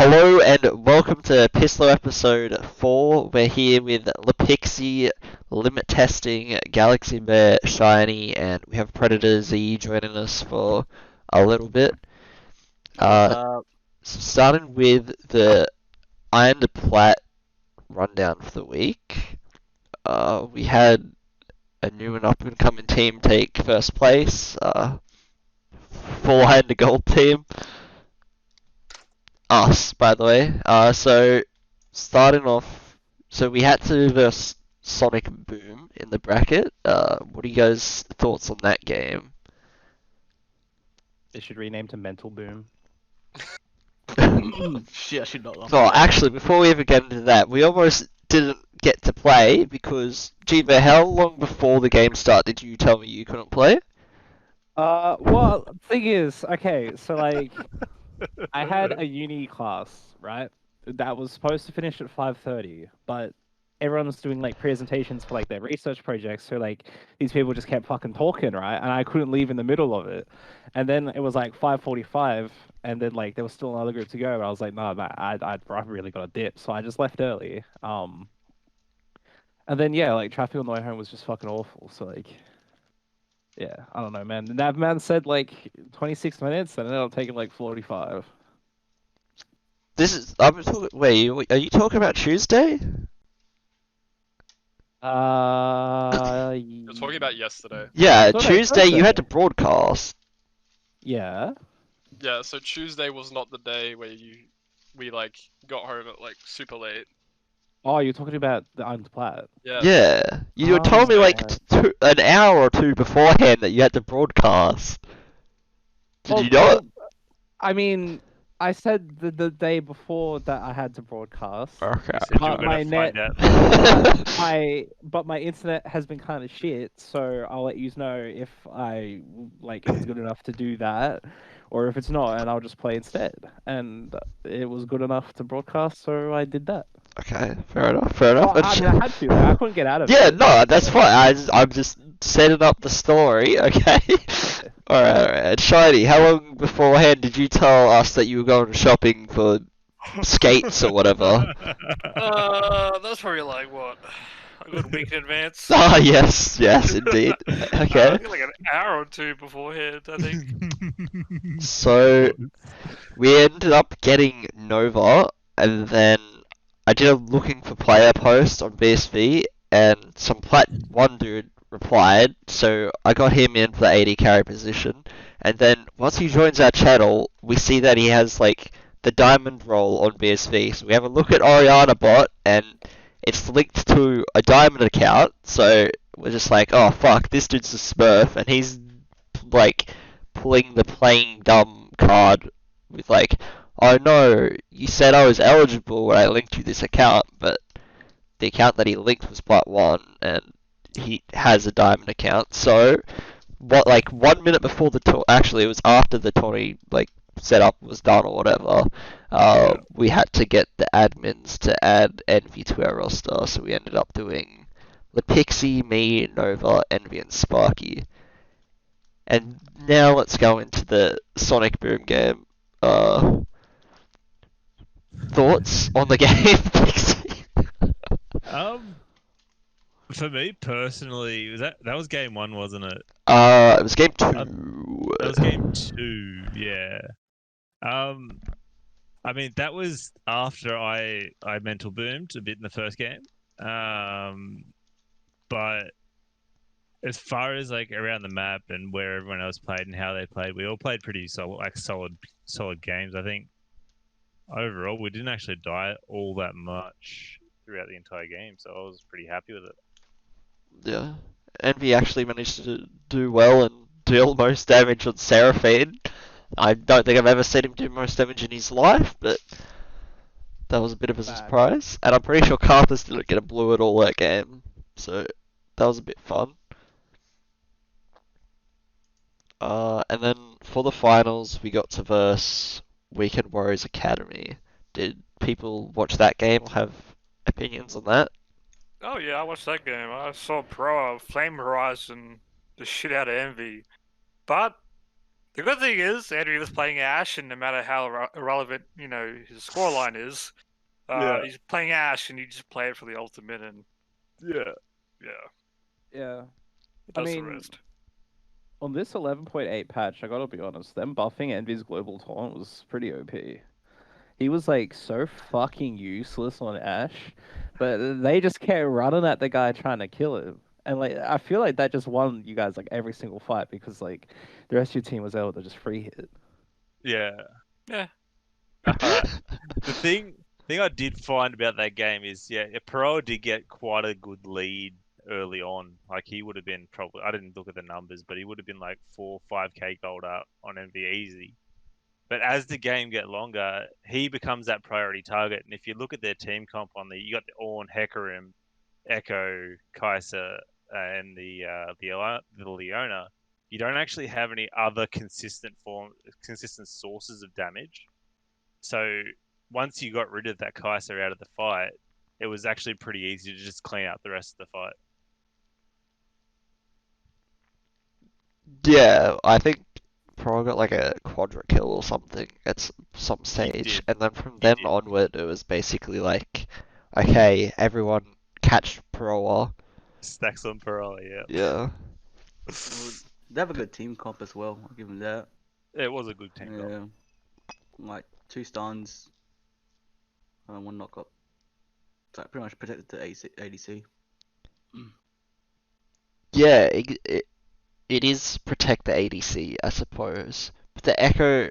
Hello and welcome to Pisslo episode 4. We're here with Lepixie, Limit Testing, Galaxybear, Shiny, and we have PredatorZ joining us for a little bit. Starting with the I2P Rundown for the week. We had a new and up-and-coming team take first place. Full hand gold team. Us, by the way. Starting off, so we had to verse Sonic Boom in the bracket. What are you guys' thoughts on that game? It should rename to Mental Boom. Shit, I should not laugh. Oh, actually, before we even get into that, we almost didn't get to play because, Jiva, how long before the game started did you tell me you couldn't play? Well, thing is, okay, so like, I had a uni class, right? That was supposed to finish at 5:30, but everyone was doing like presentations for like their research projects, so like these people just kept fucking talking, right? And I couldn't leave in the middle of it. And then it was like 5:45, and then like there was still another group to go, but I was like, nah, I've really got a dip, so I just left early. And then yeah, like traffic on the way home was just fucking awful. So like, yeah, I don't know, man. That man said like 26 minutes, and it ended up taking like 45. Wait, are you talking about Tuesday? You're talking about yesterday. Yeah, Thought I Tuesday you heard had that. to broadcast. Yeah. Yeah, so Tuesday was not the day where we like got home at like super late. Oh, you're talking about the Plat. Yes. Yeah, you Oh, told me like yeah. an hour or two beforehand that you had to broadcast. Did you not? I mean, I said the day before that I had to broadcast. Okay. Said you were But gonna my find net, out. but my internet has been kind of shit, so I'll let you know if it's good enough to do that, or if it's not, and I'll just play instead. And it was good enough to broadcast, so I did that. Okay, fair enough, fair enough. Well, I mean, I had to. I couldn't get out of Yeah, it. no, that's fine. I'm just setting up the story, okay? Alright. And Shiny, how long beforehand did you tell us that you were going shopping for skates or whatever? That's probably like what? A good week in advance. Ah, yes, indeed. Okay. I think like an hour or two beforehand, I think. So, we ended up getting Nova, and then I did a looking for player post on BSV, and some Plat 1 dude replied, so I got him in for the 80 carry position, and then once he joins our channel, we see that he has like the diamond roll on BSV, so we have a look at Oriana bot, and it's linked to a diamond account, so we're just like, oh fuck, this dude's a smurf, and he's like pulling the playing dumb card with like, oh no, you said I was eligible when I linked you this account, but the account that he linked was Plat 1, and he has a diamond account, so what, like 1 minute before actually it was after the Tony like setup was done or whatever, we had to get the admins to add Envy to our roster, so we ended up doing Lepixie, me, Nova, Envy, and Sparky. And now let's go into the Sonic Boom game. Thoughts on the game, Pixie? For me personally, that was game 1, wasn't it? It was game 2. That was game 2, yeah. I mean that was after I mental boomed a bit in the first game. But as far as like around the map and where everyone else played and how they played, we all played pretty solid games. I think overall we didn't actually die all that much throughout the entire game, so I was pretty happy with it. Yeah. Envy actually managed to do well and deal most damage on Seraphine. I don't think I've ever seen him do most damage in his life, but that was a bit of a surprise. And I'm pretty sure Carthus didn't get a blue at all that game, so that was a bit fun. And then for the finals, we got to verse Weekend Warriors Academy. Did people watch that game or have opinions on that? Oh yeah, I watched that game. I saw Pro Flame Horizon the shit out of Envy, but The good thing is, Andrew was playing Ash, and no matter how irrelevant his scoreline is, he's playing Ash, and you just play it for the ultimate, and Yeah. Yeah. it I does the mean, rest. on this 11.8 patch, I gotta be honest, them buffing Envy's global taunt was pretty OP. He was like so fucking useless on Ash, but they just kept running at the guy trying to kill him. And like I feel like that just won you guys like every single fight because like the rest of your team was able to just free hit. Yeah. Yeah. The thing I did find about that game is, Perot did get quite a good lead early on. Like he would have been probably, I didn't look at the numbers, but he would have been like 4-5k gold up on MV easy. But as the game get longer, he becomes that priority target. And if you look at their team comp you got the Ornn, Hecarim, Echo, Kai'Sa, and the Leona. You don't actually have any other consistent sources of damage. So once you got rid of that Kai'Sa out of the fight, it was actually pretty easy to just clean up the rest of the fight. Yeah, I think Pro got like a quadra kill or something at some stage, did. and then from He then did. onward, it was basically like, okay, everyone catch Proa. Stacks on Perot, yeah. Yeah. Well, they have a good team comp as well. I'll give them that. It was a good team comp. Yeah, like 2 stuns, and 1 knockup. So pretty much protected the ADC. Yeah, it is protect the ADC, I suppose. But the Echo,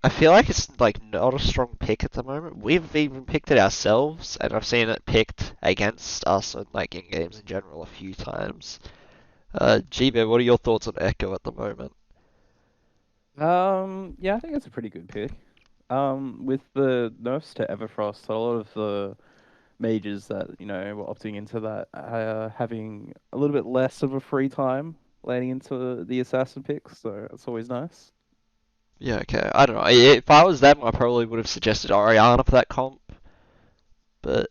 I feel like it's like not a strong pick at the moment. We've even picked it ourselves, and I've seen it picked against us in like in games in general a few times. G-Bear, what are your thoughts on Echo at the moment? Yeah, I think it's a pretty good pick. With the nerfs to Everfrost, a lot of the mages that were opting into that having a little bit less of a free time landing into the assassin picks, so it's always nice. Yeah, okay. I don't know. If I was them, I probably would have suggested Orianna for that comp. But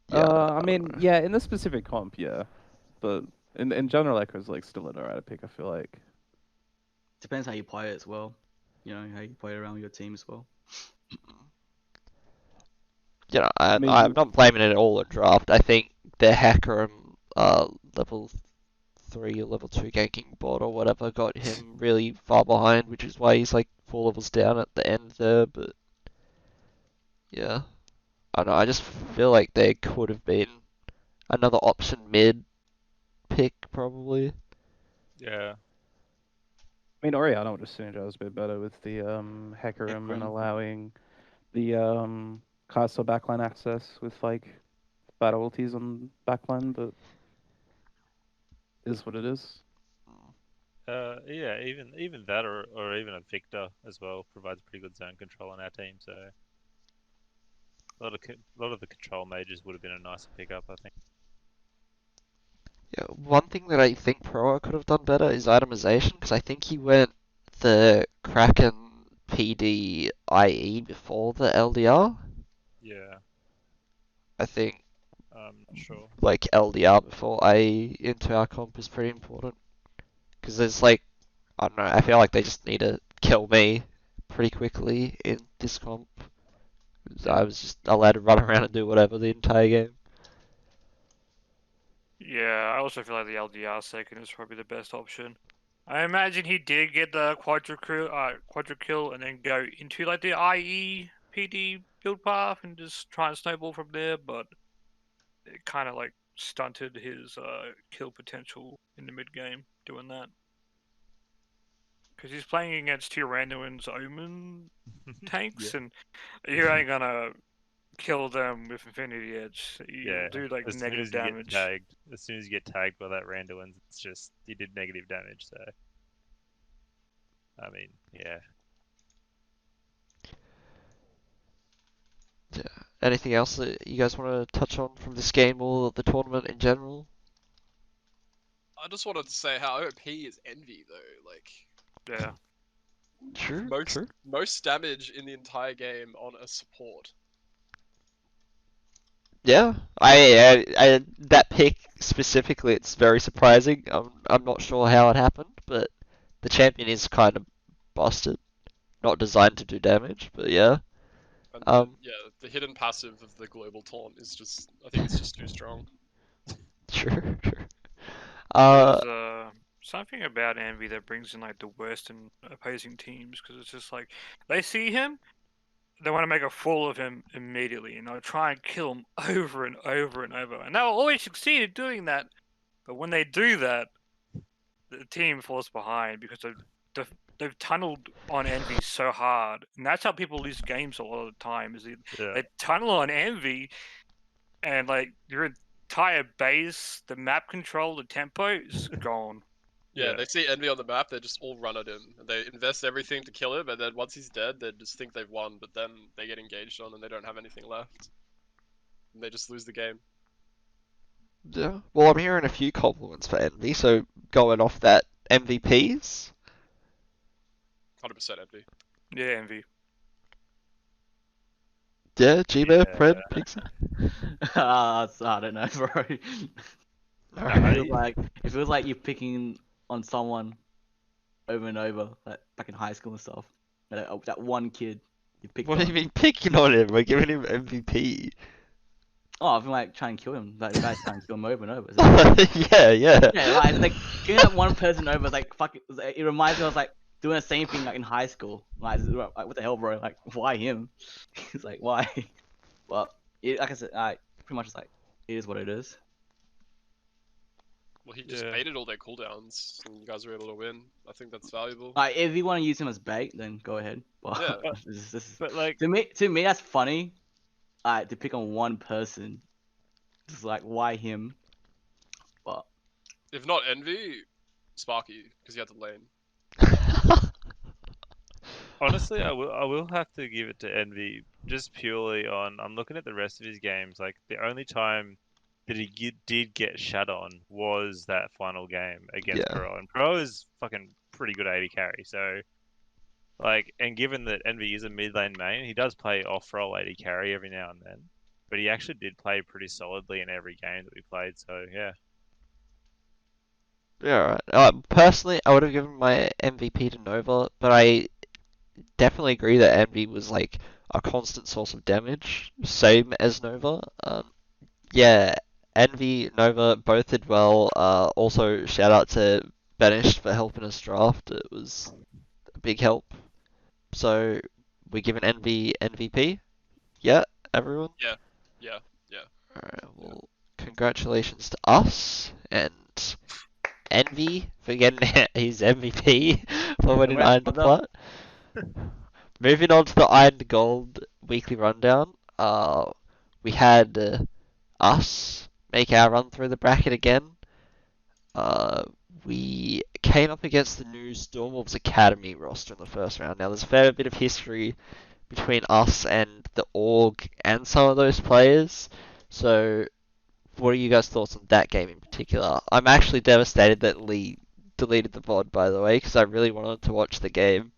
yeah, I mean, don't know. yeah, in the specific comp, yeah, but in general, Echo's like still an alright pick. I feel like. Depends how you play it as well. How you play it around your team as well. You know, I mean, I'm not blaming it all on draft. I think the Hecarim level 3 or level 2 ganking bot or whatever got him really far behind, which is why he's like 4 levels down at the end there. But yeah, I don't know. I just feel like there could have been another option mid pick probably. Yeah. I mean, Orianna would have synergized a bit better with the Hecarim and allowing the Kai'Sa backline access with like battle ultis on backline, but it is what it is. Yeah, even that or even a Victor as well provides pretty good zone control on our team. So a lot of the control mages would have been a nicer pickup, I think. Yeah, one thing that I think Proa could have done better is itemization, because I think he went the Kraken PD IE before the LDR. Yeah. I think I'm not sure. like LDR before IE into our comp is pretty important. Because there's like, I don't know, I feel like they just need to kill me pretty quickly in this comp. I was just allowed to run around and do whatever the entire game. Yeah, I also feel like the LDR second is probably the best option. I imagine he did get the quadra kill and then go into like the IE PD build path and just try and snowball from there, but it kind of like stunted his kill potential in the mid game doing that. Because he's playing against Tyrannoan's Omen tanks, and you ain't gonna kill them with Infinity Edge. You do like as negative soon as damage. As soon as you get tagged by that Randuin, it's just you did negative damage. So, I mean, yeah. Yeah. Anything else that you guys want to touch on from this game or the tournament in general? I just wanted to say how OP is Envy though. Like, Yeah. True. most damage in the entire game on a support. Yeah, I that pick specifically, it's very surprising. I'm not sure how it happened, but the champion is kind of busted, not designed to do damage, but yeah. And Um, yeah, the hidden passive of the global taunt is just, I think it's just too strong. True. There's something about Envy that brings in like the worst in opposing teams because it's just like they see him, they want to make a fool of him immediately, and they'll try and kill him over and over and over, and they'll always succeed at doing that. But when they do that, the team falls behind because they've tunneled on Envy so hard, and that's how people lose games a lot of the time. Is they tunnel on Envy, and like your entire base, the map control, the tempo is gone. Yeah, they see Envy on the map, they just all run at him. They invest everything to kill him, and then once he's dead, they just think they've won, but then they get engaged on and they don't have anything left. And they just lose the game. Yeah. Well, I'm hearing a few compliments for Envy, so going off that, MVPs? 100% Envy. Yeah, Envy. Yeah, G-Bear, Yeah. Pred, Pixie? I don't know, bro. Alright. It feels like you're picking on someone over and over, like back in high school and stuff. That one kid you picked What on. do you mean picking on him? We're giving him MVP. Oh, I've been like trying to kill him. Like the guy's trying to kill him over and over. It's Yeah. yeah, like killing that one person over is like fucking. It reminds me of like doing the same thing like in high school. Like what the hell, bro? Like why him? It's like why? But like I said, pretty much it's like it is what it is. Well, he just Yeah. baited all their cooldowns, and you guys were able to win. I think that's valuable. Like if you want to use him as bait, then go ahead. But Yeah. this is, But like, to me that's funny. To pick on one person, just like why him? But If not Envy, Sparky, because he had the lane. honestly, I will have to give it to Envy just purely on. I'm looking at the rest of his games. Like the only time that he did get shut on was that final game against Yeah. Pro, and Pro is fucking pretty good AD carry. So, like, and given that Envy is a mid lane main, he does play off role AD carry every now and then. But he actually did play pretty solidly in every game that we played. So yeah. Yeah, alright. Personally, I would have given my MVP to Nova, but I definitely agree that Envy was like a constant source of damage, same as Nova. Yeah, Envy, Nova both did well. Also, shout out to Banished for helping us draft. It was a big help. So, we give an Envy MVP? Yeah, everyone? Yeah. Alright, well, congratulations to us, and Envy for getting his MVP for winning Iron to Plat. Moving on to the Iron to Gold weekly rundown. We had us make our run through the bracket again. We came up against the new Stormwolves Academy roster in the first round. Now, there's a fair bit of history between us and the org and some of those players. So, what are you guys' thoughts on that game in particular? I'm actually devastated that Lee deleted the VOD, by the way, because I really wanted to watch the game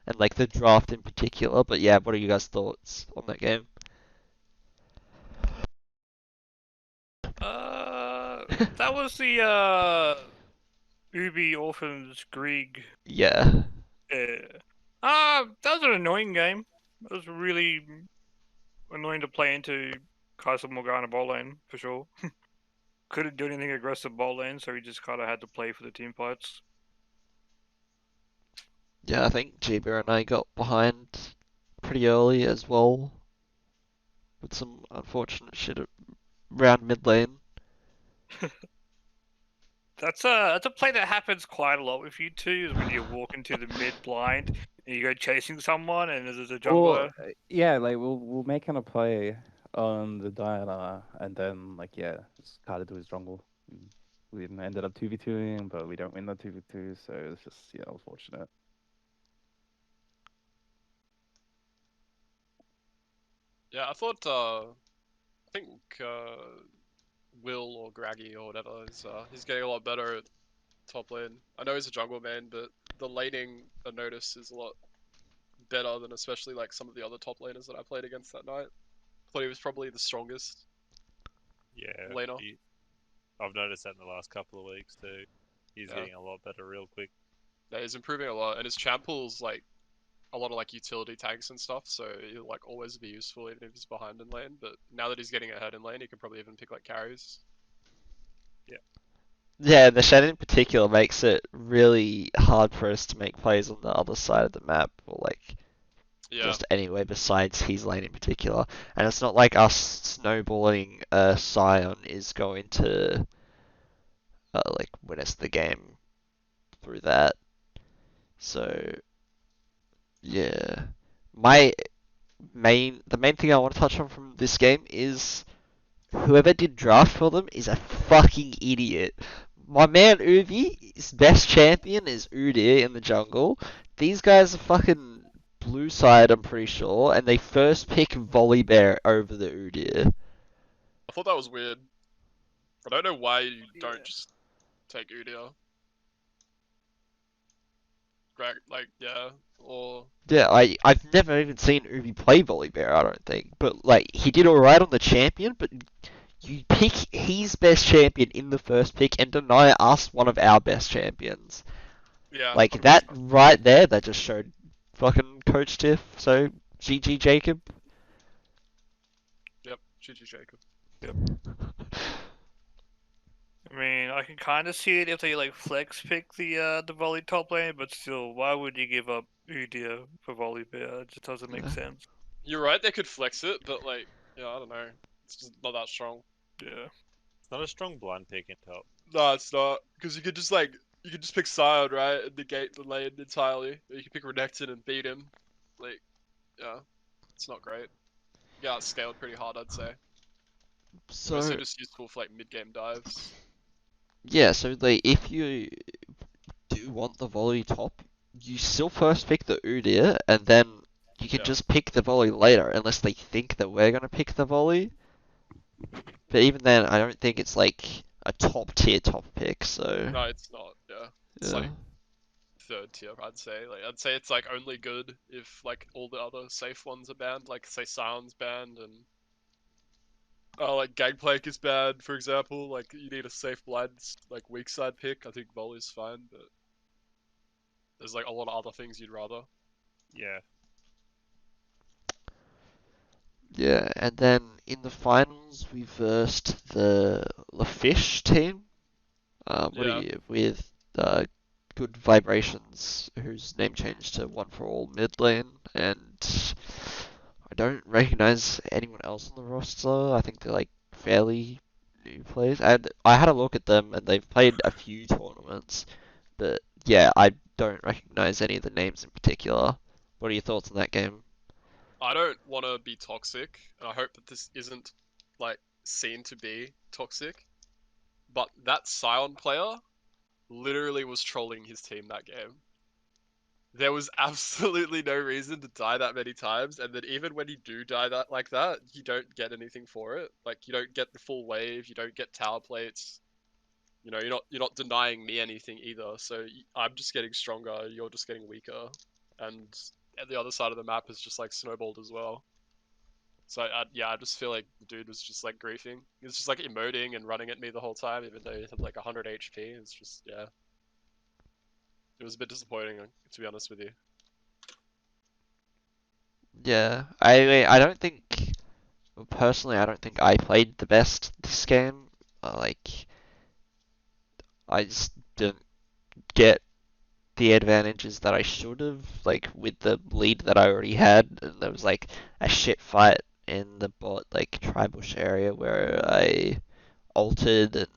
and like the draft in particular. But yeah, what are you guys' thoughts on that game? That was the Ubi Orphans Grieg. Yeah. That was an annoying game. It was really annoying to play into Kaiser Morgana ball lane for sure. Couldn't do anything aggressive ball lane, so we just kind of had to play for the team fights. Yeah, I think Jepman and I got behind pretty early as well, with some unfortunate shit around mid lane. That's a play that happens quite a lot with you two, is when you walk into the mid blind and you go chasing someone and there's a jungler. Well, yeah, like we'll make him a play on the Diana, and then like just kind of do his jungle. We ended up 2v2ing, but we don't win the 2v2, so it's just unfortunate. Yeah, I thought, I think, Will or Graggy or whatever, he's getting a lot better at top lane. I know he's a jungle man, but the laning, I noticed, is a lot better than especially like some of the other top laners that I played against that night. Thought he was probably the strongest Yeah. laner. I've noticed that in the last couple of weeks too. He's Yeah. getting a lot better real quick. Yeah, he's improving a lot, and his champ pool's like a lot of like utility tanks and stuff, so he'll like always be useful even if he's behind in lane. But now that he's getting ahead in lane, he can probably even pick like carries. Yeah, the Shen in particular makes it really hard for us to make plays on the other side of the map, or like Yeah, just anywhere besides his lane in particular. And it's not like us snowballing a Scion is going to like win us the game through that. So yeah, my the main thing I want to touch on from this game is whoever did draft for them is a fucking idiot. My man Uvi's best champion is Udyr in the jungle. These guys are fucking blue side, I'm pretty sure, and they first pick Volibear over the Udyr. I thought that was weird. I don't know why you don't Yeah. just take Udyr. Like, yeah, or Yeah, I've never even seen Uvi play Volibear, I don't think. But like he did alright on the champion, but you pick his best champion in the first pick and deny us one of our best champions. yeah, Like that 100%. right there, that just showed fucking coach Tiff. So GG Jacob. Yep, GG Jacob. I mean, I can kind of see it if they like flex pick the volley top lane, but still, why would you give up Udyr for volley bear? It just doesn't make Yeah. sense. You're right, they could flex it, but like, yeah, I don't know. It's just not that strong. Yeah. It's not a strong blind pick in top. No, it's not. Because you could just like, you could just pick Scion, right, and negate the lane entirely. Or you could pick Renekton and beat him. Like, yeah, it's not great. Yeah, it's scaled pretty hard, I'd say. So Mostly just useful for like mid-game dives. yeah, so like if you do want the volley top, you still first pick the Udyr, and then you can Yeah. just pick the volley later, unless they think that we're gonna pick the volley. But even then, I don't think it's like a top tier top pick. So No, it's not. Yeah, it's yeah. like third tier, I'd say. Like, I'd say it's like only good if like all the other safe ones are banned. Like, say Sion's banned and like Gangplank is banned, for example. Like, you need a safe blind like weak side pick. I think volley's fine, but there's like a lot of other things you'd rather. Yeah. Yeah, and then in the finals we versed the Fish team. What are Yeah. you with Good Vibrations, whose name changed to One for All mid lane, and I don't recognize anyone else on the roster. I think they're like fairly new players. And I had a look at them, and they've played a few tournaments, but yeah, I don't recognize any of the names in particular. What are your thoughts on that game? I don't want to be toxic, and I hope that this isn't like seen to be toxic. But that Sion player literally was trolling his team that game. There was absolutely no reason to die that many times, and then even when you do die that like that, you don't get anything for it. Like, you don't get the full wave, you don't get tower plates. You know, you're not denying me anything either. So I'm just getting stronger, you're just getting weaker, and the other side of the map is just like snowballed as well. So I just feel like the dude was just like griefing. He was just like emoting and running at me the whole time, even though he had like 100 HP. It's just, yeah. It was a bit disappointing, to be honest with you. Yeah, I don't think personally I don't think I played the best this game. Like I just didn't get the advantages that I should have, like with the lead that I already had, and there was like a shit fight in the bot like tribush area where I altered and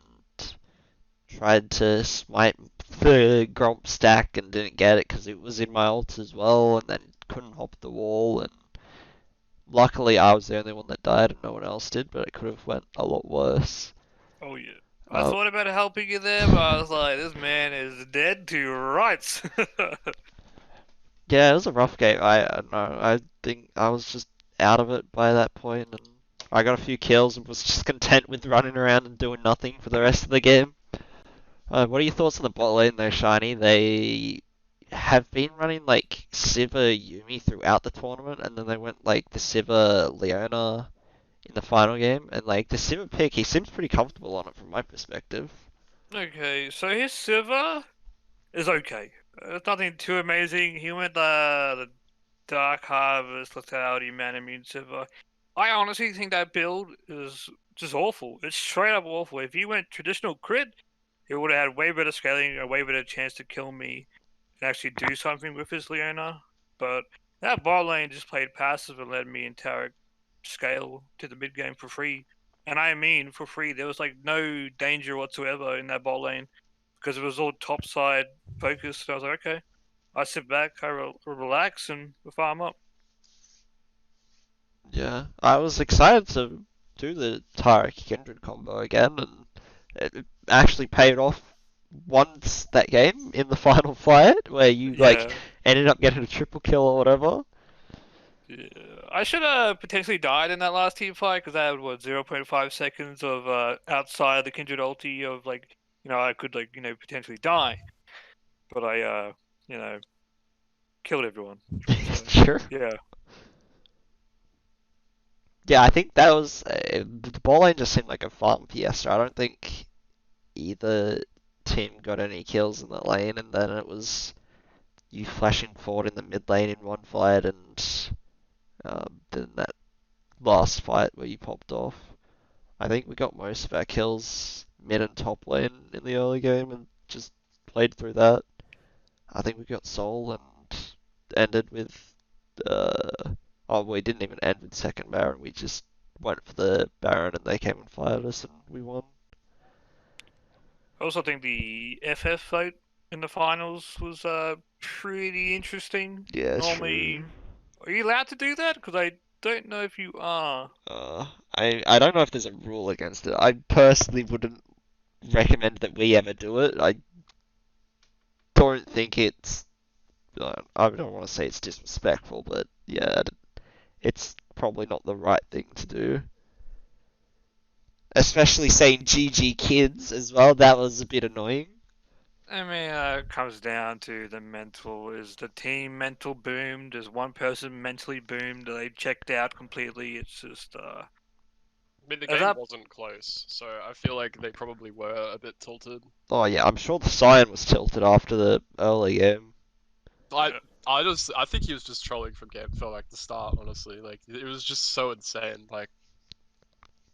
tried to smite the Gromp stack and didn't get it because it was in my ult as well, and then couldn't hop the wall, and luckily I was the only one that died and no one else did, but it could have went a lot worse. Oh yeah. I Uh, thought about helping you there, but I was like, this man is dead to rights. Yeah, it was a rough game. I don't know. I think I was just out of it by that point, and I got a few kills and was just content with running around and doing nothing for the rest of the game. What are your thoughts on the bot lane though, Shiny? They have been running like Sivir Yumi throughout the tournament, and then they went like the Sivir Leona in the final game, and like the Sivir pick, he seems pretty comfortable on it from my perspective. Okay, so his Sivir is okay. It's nothing too amazing. He went the Dark Harvest, Lethality, Man Immune Silver. I honestly think that build is just awful. It's straight up awful. If he went traditional crit, he would have had way better scaling, a way better chance to kill me and actually do something with his Leona. But that bot lane just played passive and let me and Tarek scale to the mid game for free. And I mean for free. There was like no danger whatsoever in that bot lane because it was all top side focused. I was like, okay, I sit back, I relax, and we farm up. Yeah, I was excited to do the Tarek Kindred combo again, and it actually paid off once that game in the final fight where you like Yeah. ended up getting a triple kill or whatever. Yeah. I should have potentially died in that last team fight because I had what 0.5 seconds of outside the Kindred ulti of like I could like potentially die, but I killed everyone. Sure. Yeah. Yeah, I think that was the ball lane just seemed like a fun fiesta. I don't think either team got any kills in the lane, and then it was you flashing forward in the mid lane in one fight, and then that last fight where you popped off. I think we got most of our kills mid and top lane in the early game, and just played through that. I think we got Soul and ended with oh, we didn't even end with second Baron. We just went for the Baron, and they came and fired us, and we won. I also think the FF fight in the finals was pretty interesting. Yeah, Normally, true. are you allowed to do that? Because I don't know if you are. I don't know if there's a rule against it. I personally wouldn't recommend that we ever do it. I don't think it's. I don't want to say it's disrespectful, but yeah, it's probably not the right thing to do. Especially saying GG kids as well. That was a bit annoying. I mean, it comes down to the mental. Is the team mental boomed? Is one person mentally boomed? Are they checked out completely? It's just, I mean, the Is game that- wasn't close, so I feel like they probably were a bit tilted. Oh yeah, I'm sure the Cyan was tilted after the early game. I I think he was just trolling from game for like the start. Honestly, like it was just so insane. Like,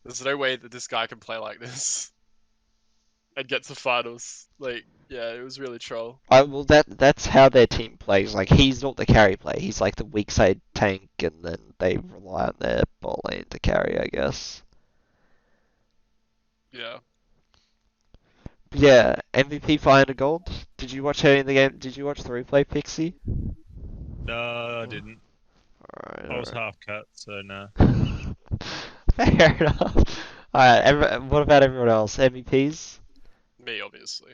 there's no way that this guy can play like this and get to finals. Like, yeah, it was really troll. Well, that's how their team plays. Like he's not the carry play. He's like the weak side tank, and then they rely on their bot lane to carry, I guess. Yeah. Yeah, MVP Finder Gold. Did you watch any of the game? Did you watch the replay, Pixie? No, I didn't. Alright, I was half cut, so no. Fair enough. Alright, what about everyone else? MVPs? Me, obviously.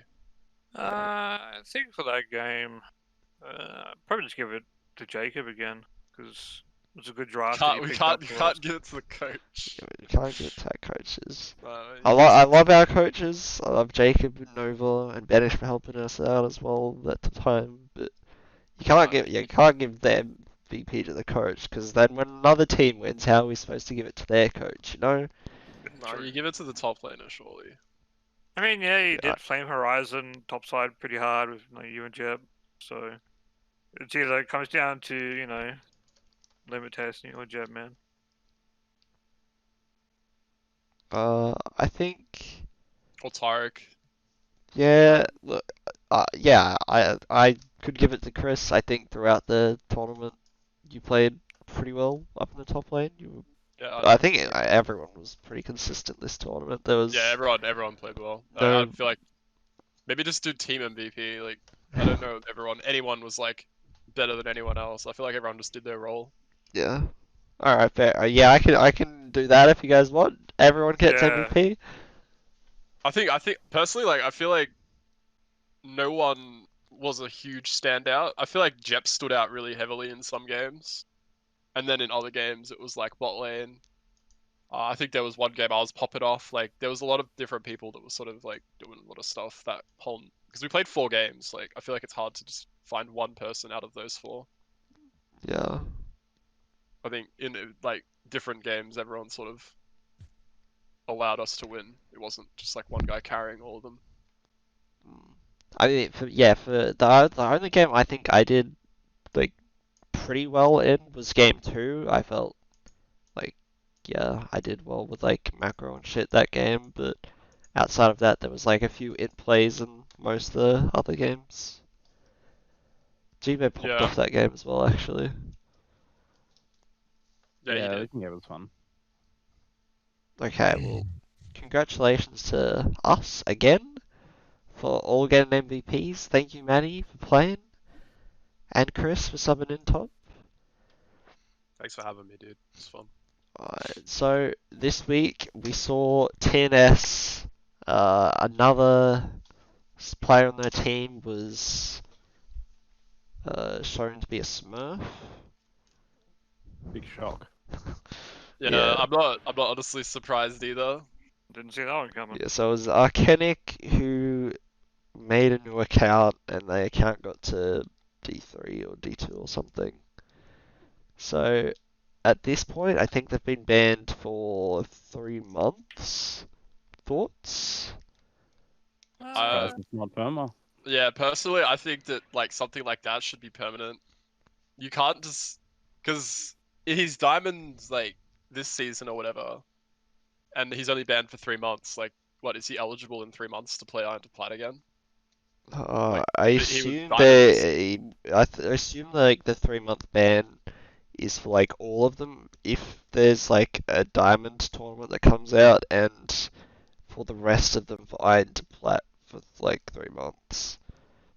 I think for that game, probably just give it to Jacob again because it was a good draft. that he We picked up can't for us. give it to the coach. We can't give it to our coaches. No, I love our coaches. I love Jacob and Nova and Banish for helping us out as well at the time. But you can't give them VP to the coach, because then when another team wins, how are we supposed to give it to their coach? You know? No, you give it to the top laner, surely. I mean, yeah, you Yeah. did Flame Horizon topside pretty hard with you and Jeb, so it's either it comes down to limit testing or Jepman. I think. Or Tarek. Yeah, look, yeah, I could give it to Chris. I think throughout the tournament you played pretty well up in the top lane. Yeah, I think everyone was pretty consistent this tournament. There was yeah, everyone played well. No. I feel like maybe just do team MVP. Like, I don't know if anyone was like better than anyone else. I feel like everyone just did their role. Yeah. All right, fair. Yeah, I can do that if you guys want. Everyone gets Yeah. MVP. I think personally, like, I feel like no one was a huge standout. I feel like Jep stood out really heavily in some games, and then in other games it was like bot lane. I think there was one game I was popping off. Like, there was a lot of different people that were sort of like doing a lot of stuff that whole, because we played 4 games. Like, I feel like it's hard to just find one person out of those 4. Yeah. I think in like different games, everyone sort of allowed us to win. It wasn't just like one guy carrying all of them. I mean, for the only game I think I did like pretty well in was game 2. I felt like, yeah, I did well with like macro and shit that game, but outside of that, there was like a few int plays in most of the other games. Gmail popped Yeah. off that game as well, actually. Yeah, he I did. think it was fun. Okay, well, congratulations to us again for all getting MVPs. Thank you, Manny, for playing, and Chris for subbing in top. Thanks for having me, dude. It's fun. So this week we saw TNS. Another player on their team was shown to be a Smurf. Big shock. Yeah, Yeah. I'm not honestly surprised either. Didn't see that one coming. Yeah, so it was Arkenic who made a new account, and the account got to D3 or D2 or something. So at this point, I think they've been banned for 3 months. Thoughts? Surprised it's not Burma. Yeah, personally, I think that like something like that should be permanent. You can't just because he's diamonds like this season or whatever, and he's only banned for 3 months. Like, what is he eligible in 3 months to play Iron to Plat again? Like, I he was assume diamonds. I assume like the 3 month ban is for like all of them. If there's like a diamond tournament that comes out, and for the rest of them for Iron to Plat for like 3 months.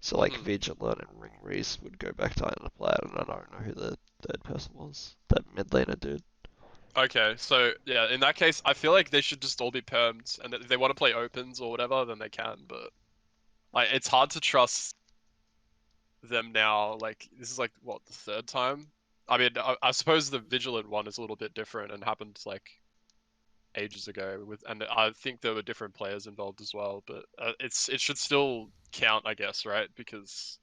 So like Vigilant and Ring Reese would go back to Iron to Plat, and I don't know who the third person was. That mid laner dude. Okay, so yeah, in that case, I feel like they should just all be permed, and if they want to play opens or whatever, then they can. But like, it's hard to trust them now. Like, this is like what, the 3rd time? I mean, I suppose the Vigilant one is a little bit different and happened like ages ago and I think there were different players involved as well. But it should still count, I guess, right? Because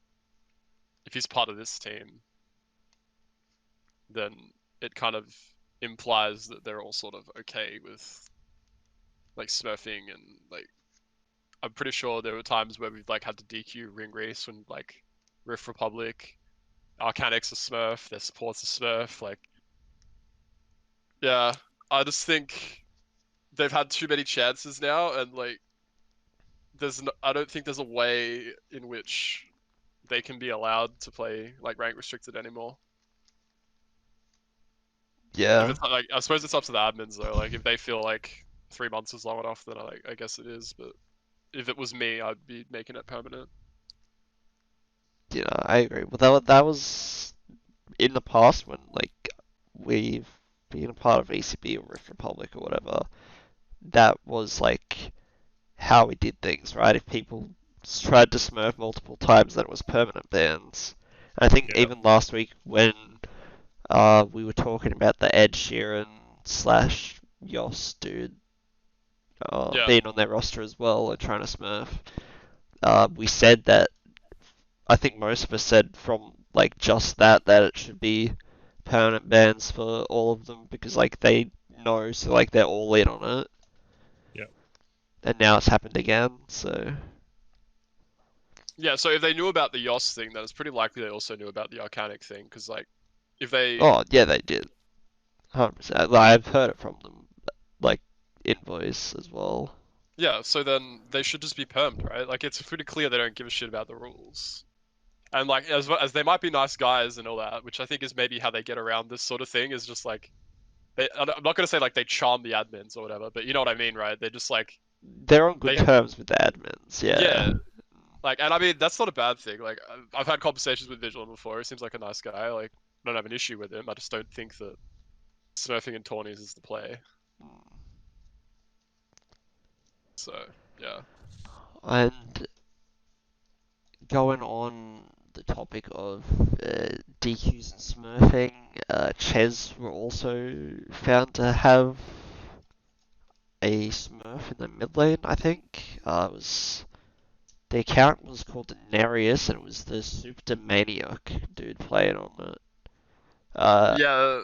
if he's part of this team, then it kind of implies that they're all sort of okay with like smurfing, and like I'm pretty sure there were times where we've like had to DQ Ring Race when like Rift Republic, Arcanic's a smurf, their support's a smurf. Like, yeah, I just think they've had too many chances now, and like I don't think there's a way in which they can be allowed to play like rank restricted anymore. Yeah. If it's like, I suppose it's up to the admins though. Like, if they feel like 3 months is long enough, then I guess it is. But if it was me, I'd be making it permanent. Yeah, I agree. Well, that was in the past when like we've been a part of ECB or Rift Republic or whatever. That was like how we did things, right? If people tried to smurf multiple times, then it was permanent bans. And I think Yeah. even last week when we were talking about the Ed Sheeran slash Yoss dude Yeah. being on their roster as well and trying to smurf, we said that I think most of us said from like just that it should be permanent bans for all of them because like they know, so like they're all in on it. Yep. And now it's happened again, so Yeah, so if they knew about the Yoss thing, then it's pretty likely they also knew about the Arcanic thing, because like, if they... oh yeah, they did, 100%. Like, I've heard it from them, like in voice as well. Yeah, so then they should just be permed, right? Like, it's pretty clear they don't give a shit about the rules. And like, as they might be nice guys and all that, which I think is maybe how they get around this sort of thing, is just like, I'm not gonna say like they charm the admins or whatever, but you know what I mean, right? They're just like... They're on good terms with the admins, yeah. Yeah. Like, and I mean, that's not a bad thing. Like, I've had conversations with Vigilant before. He seems like a nice guy. Like, I don't have an issue with him. I just don't think that smurfing and tourneys is the play. So, yeah. And going on the topic of DQs and smurfing, Chez were also found to have a smurf in the mid lane, I think. The account was called Nereus, and it was the Super Maniac dude playing on it. Yeah.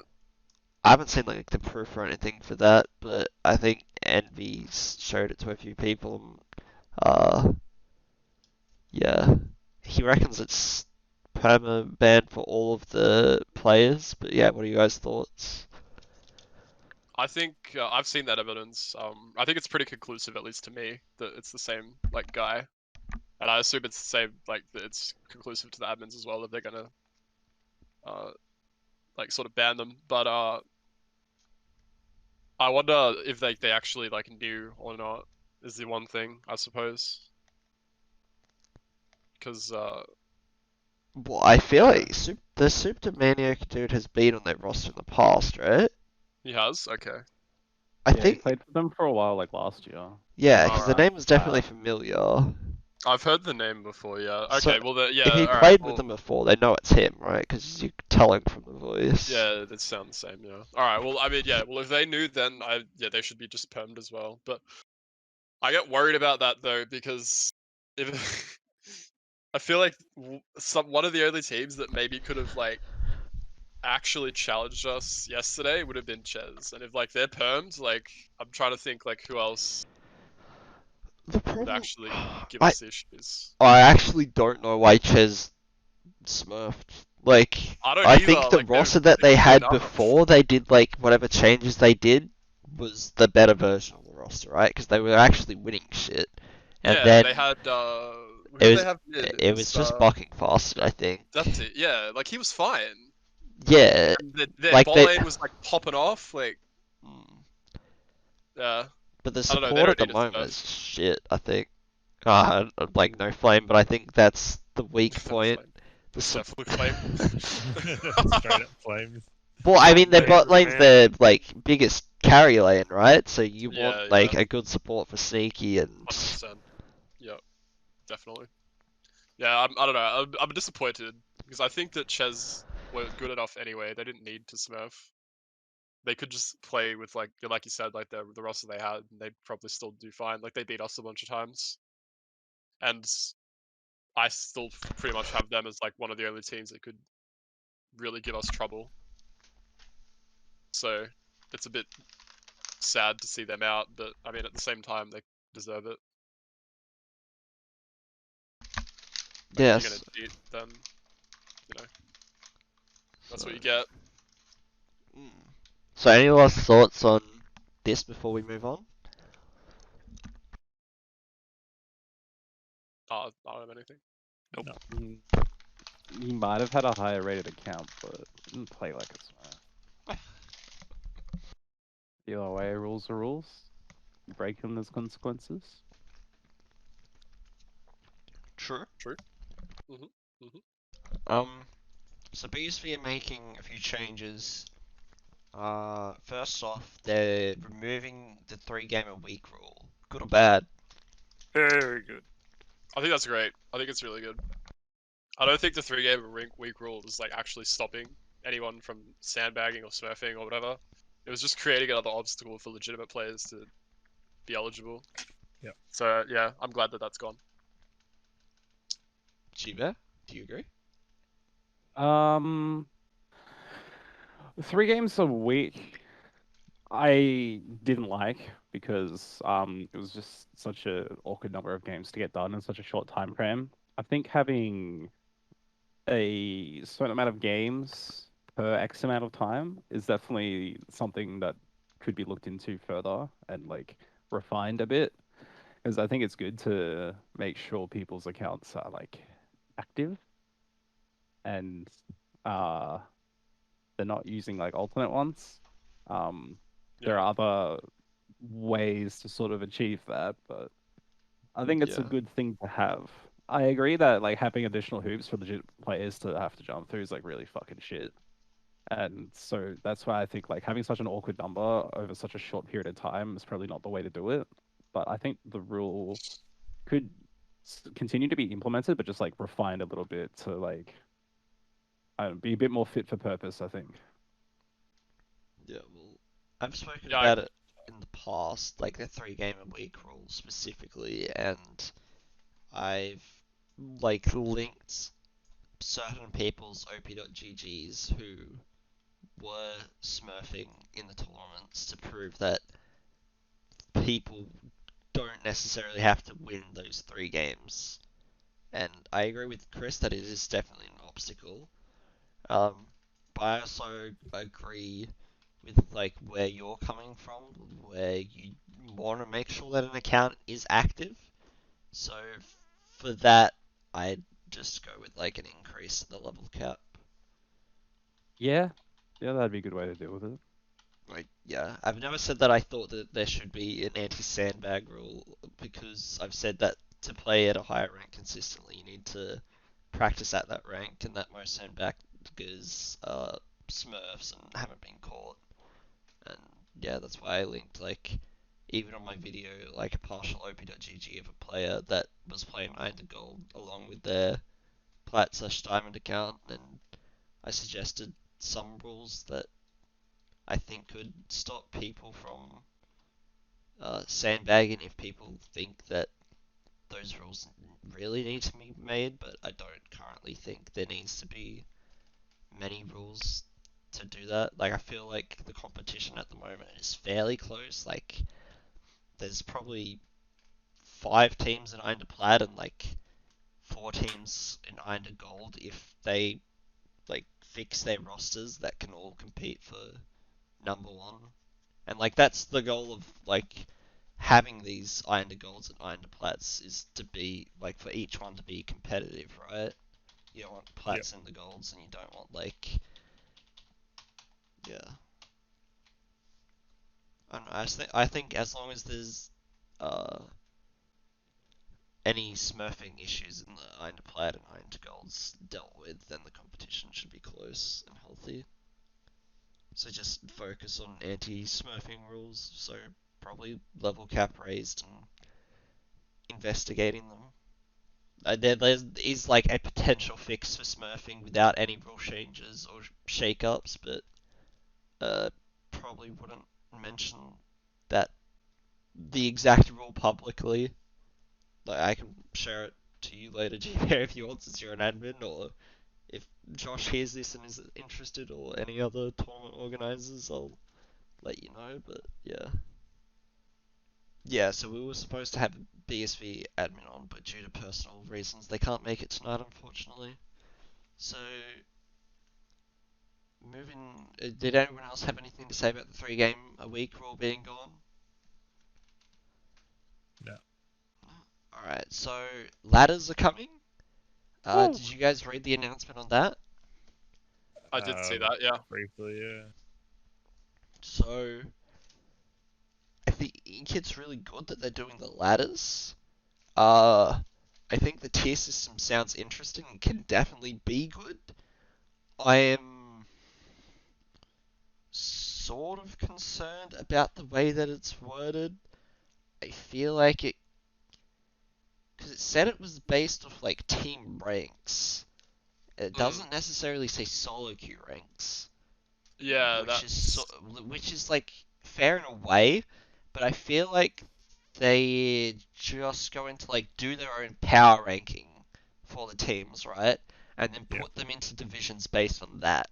I haven't seen like the proof or anything for that, but I think Envy showed it to a few people. Yeah, he reckons it's perma banned for all of the players. But yeah, what are you guys' thoughts? I think I've seen that evidence. I think it's pretty conclusive, at least to me, that it's the same like guy, and I assume it's the same like that it's conclusive to the admins as well if they're gonna like sort of ban them. But I wonder if they actually like knew or not is the one thing I suppose. Because Well, I feel yeah, like the Super Maniac dude has been on that roster in the past, right? he has. Okay. I Yeah, he think, played for them for a while, like last year. yeah, because the Alright. name was definitely familiar. I've heard the name before. Yeah. So, Okay. Well, yeah. if he All right. played with Well, them before, they know it's him, right? Because you can tell him from the voice. yeah, it sounds the same. Yeah. All right. Well, I mean, yeah. Well, if they knew, then they should be just permed as well. But I get worried about that though because if I feel like one of the only teams that maybe could have like actually challenged us yesterday would have been Chez, and if like they're permed, like I'm trying to think like who else The would problem, actually give I us issues. I actually don't know why Ches smurfed. Like, I don't I either. think the Like roster that they they didn't do had enough. before they did like whatever changes they did was the better version of the roster, right? Because they were actually winning shit, and Yeah, then they had who it did they was have mid? it was just bucking faster, I think. That's it. Yeah, like he was fine. Yeah, And their like bot they. lane was like popping off. Like, Mm. yeah, But the I don't know. They support at don't the need a moment Smurf. is shit, I think. Like no flame, but I think that's the weak No point. flame. The It's sup- definitely flame. Straight up flames. well, I mean, their Flame bot is lane's man. their like biggest carry lane, right? So you want Yeah, like yeah, a good support for sneaky and 100%. Yeah, definitely. Yeah, I don't know. I'm disappointed because I think that Chez were good enough anyway. They didn't need to Smurf. They could just play with like you said, like the roster they had, and they'd probably still do fine. Like they beat us a bunch of times, and I still pretty much have them as like one of the only teams that could really give us trouble. So it's a bit sad to see them out, but I mean at the same time they deserve it. Like if you're yes. gonna cheat, then you know that's So, what you get. mm. So any last thoughts on this before we move on? I don't have anything. Mm, He might have had a higher rated account, but didn't play like a smurf. Either way, rules are rules. You break them, there's consequences. True. True. Mhm. Mhm. So BSV are making a few changes. First off, they're removing the 3 game a week rule. Good or bad? Very good. I think that's great. I think it's really good. I don't think the 3 game a week rule was like actually stopping anyone from sandbagging or smurfing or whatever. It was just creating another obstacle for legitimate players to be eligible. Yep. So yeah, I'm glad that that's gone. Chiba, do you agree? 3 games a week, I didn't like because it was just such a awkward number of games to get done in such a short time frame. I think having a certain amount of games per X amount of time is definitely something that could be looked into further and like refined a bit. Because I think it's good to make sure people's accounts are like active and uh they're not using like alternate ones. There Yeah. are other ways to sort of achieve that, but I think it's a Yeah. good thing to have. I agree that like having additional hoops for legit players to have to jump through is like really fucking shit. And so that's why I think like having such an awkward number over such a short period of time is probably not the way to do it. But I think the rule could continue to be implemented, but just like refined a little bit to like I don't know, be a bit more fit for purpose, I think. Yeah, well, I've spoken Yeah. about it in the past, like the 3 game a week rule specifically, and I've like linked certain people's OP.GGs who were smurfing in the tournaments to prove that people don't necessarily have to win those 3 games and I agree with Chris that it is definitely an obstacle. But I also agree with like where you're coming from, where you want to make sure that an account is active. So for that, I'd just go with like an increase in the level cap. Yeah, yeah, that'd be a good way to deal with it. Like, yeah, I've never said that I thought that there should be an anti-sandbag rule, because I've said that to play at a higher rank consistently, you need to practice at that rank, and that most sandbaggers are smurfs and haven't been caught. And yeah, that's why I linked, like, even on my video, like a partial OP.GG of a player that was playing Iron to Gold along with their Plat/Diamond account, and I suggested some rules that I think could stop people from sandbagging if people think that those rules really need to be made, but I don't currently think there needs to be many rules to do that. Like, I feel like the competition at the moment is fairly close. Like, there's probably 5 teams in Iron to Plat and like 4 teams in Iron to Gold if they like fix their rosters that can all compete for #1. And like that's the goal of like having these Iron to Golds and Iron to Plats, is to be like for each one to be competitive, right? You don't want Plats and the Golds, and you don't want like, yeah. I don't know, I think as long as there's any smurfing issues in the Iron to Plat and Iron to Golds dealt with, then the competition should be close and healthy. So just focus on anti-smurfing rules, so probably level cap raised and investigating them. There is like a potential fix for smurfing without any rule changes or shake-ups, but probably wouldn't mention that the exact rule publicly. Like, I can share it to you later, GPA, if you want, since you're an admin, or if Josh hears this and is interested, or any other tournament organizers, I'll let you know. But yeah. Yeah, so we were supposed to have a BSV admin on, but due to personal reasons, they can't make it tonight, unfortunately. So, moving. Did anyone else have anything to say about the 3-game-a-week rule being gone? No. Alright, so ladders are coming. Did you guys read the announcement on that? I did see that, yeah. Briefly, yeah. So, I think it's really good that they're doing the ladders. I think the tier system sounds interesting and can definitely be good. I am sort of concerned about the way that it's worded. I feel like it, because it said it was based off like team ranks. It doesn't necessarily say solo queue ranks. Yeah, Which is like fair in a way, but I feel like they just going to like do their own power ranking for the teams, right? And then put them into divisions based on that.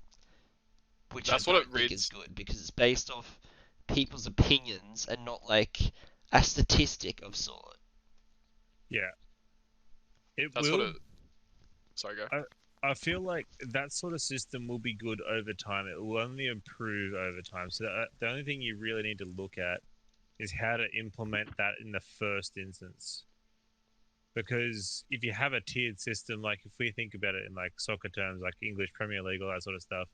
Which That's I what don't it think reads. is good, because it's based off people's opinions and not like a statistic of sort. Yeah. That's what it. Sorry, go. I feel like that sort of system will be good over time. It will only improve over time. So the only thing you really need to look at is how to implement that in the first instance. Because if you have a tiered system, like if we think about it in like soccer terms, like English Premier League, all that sort of stuff,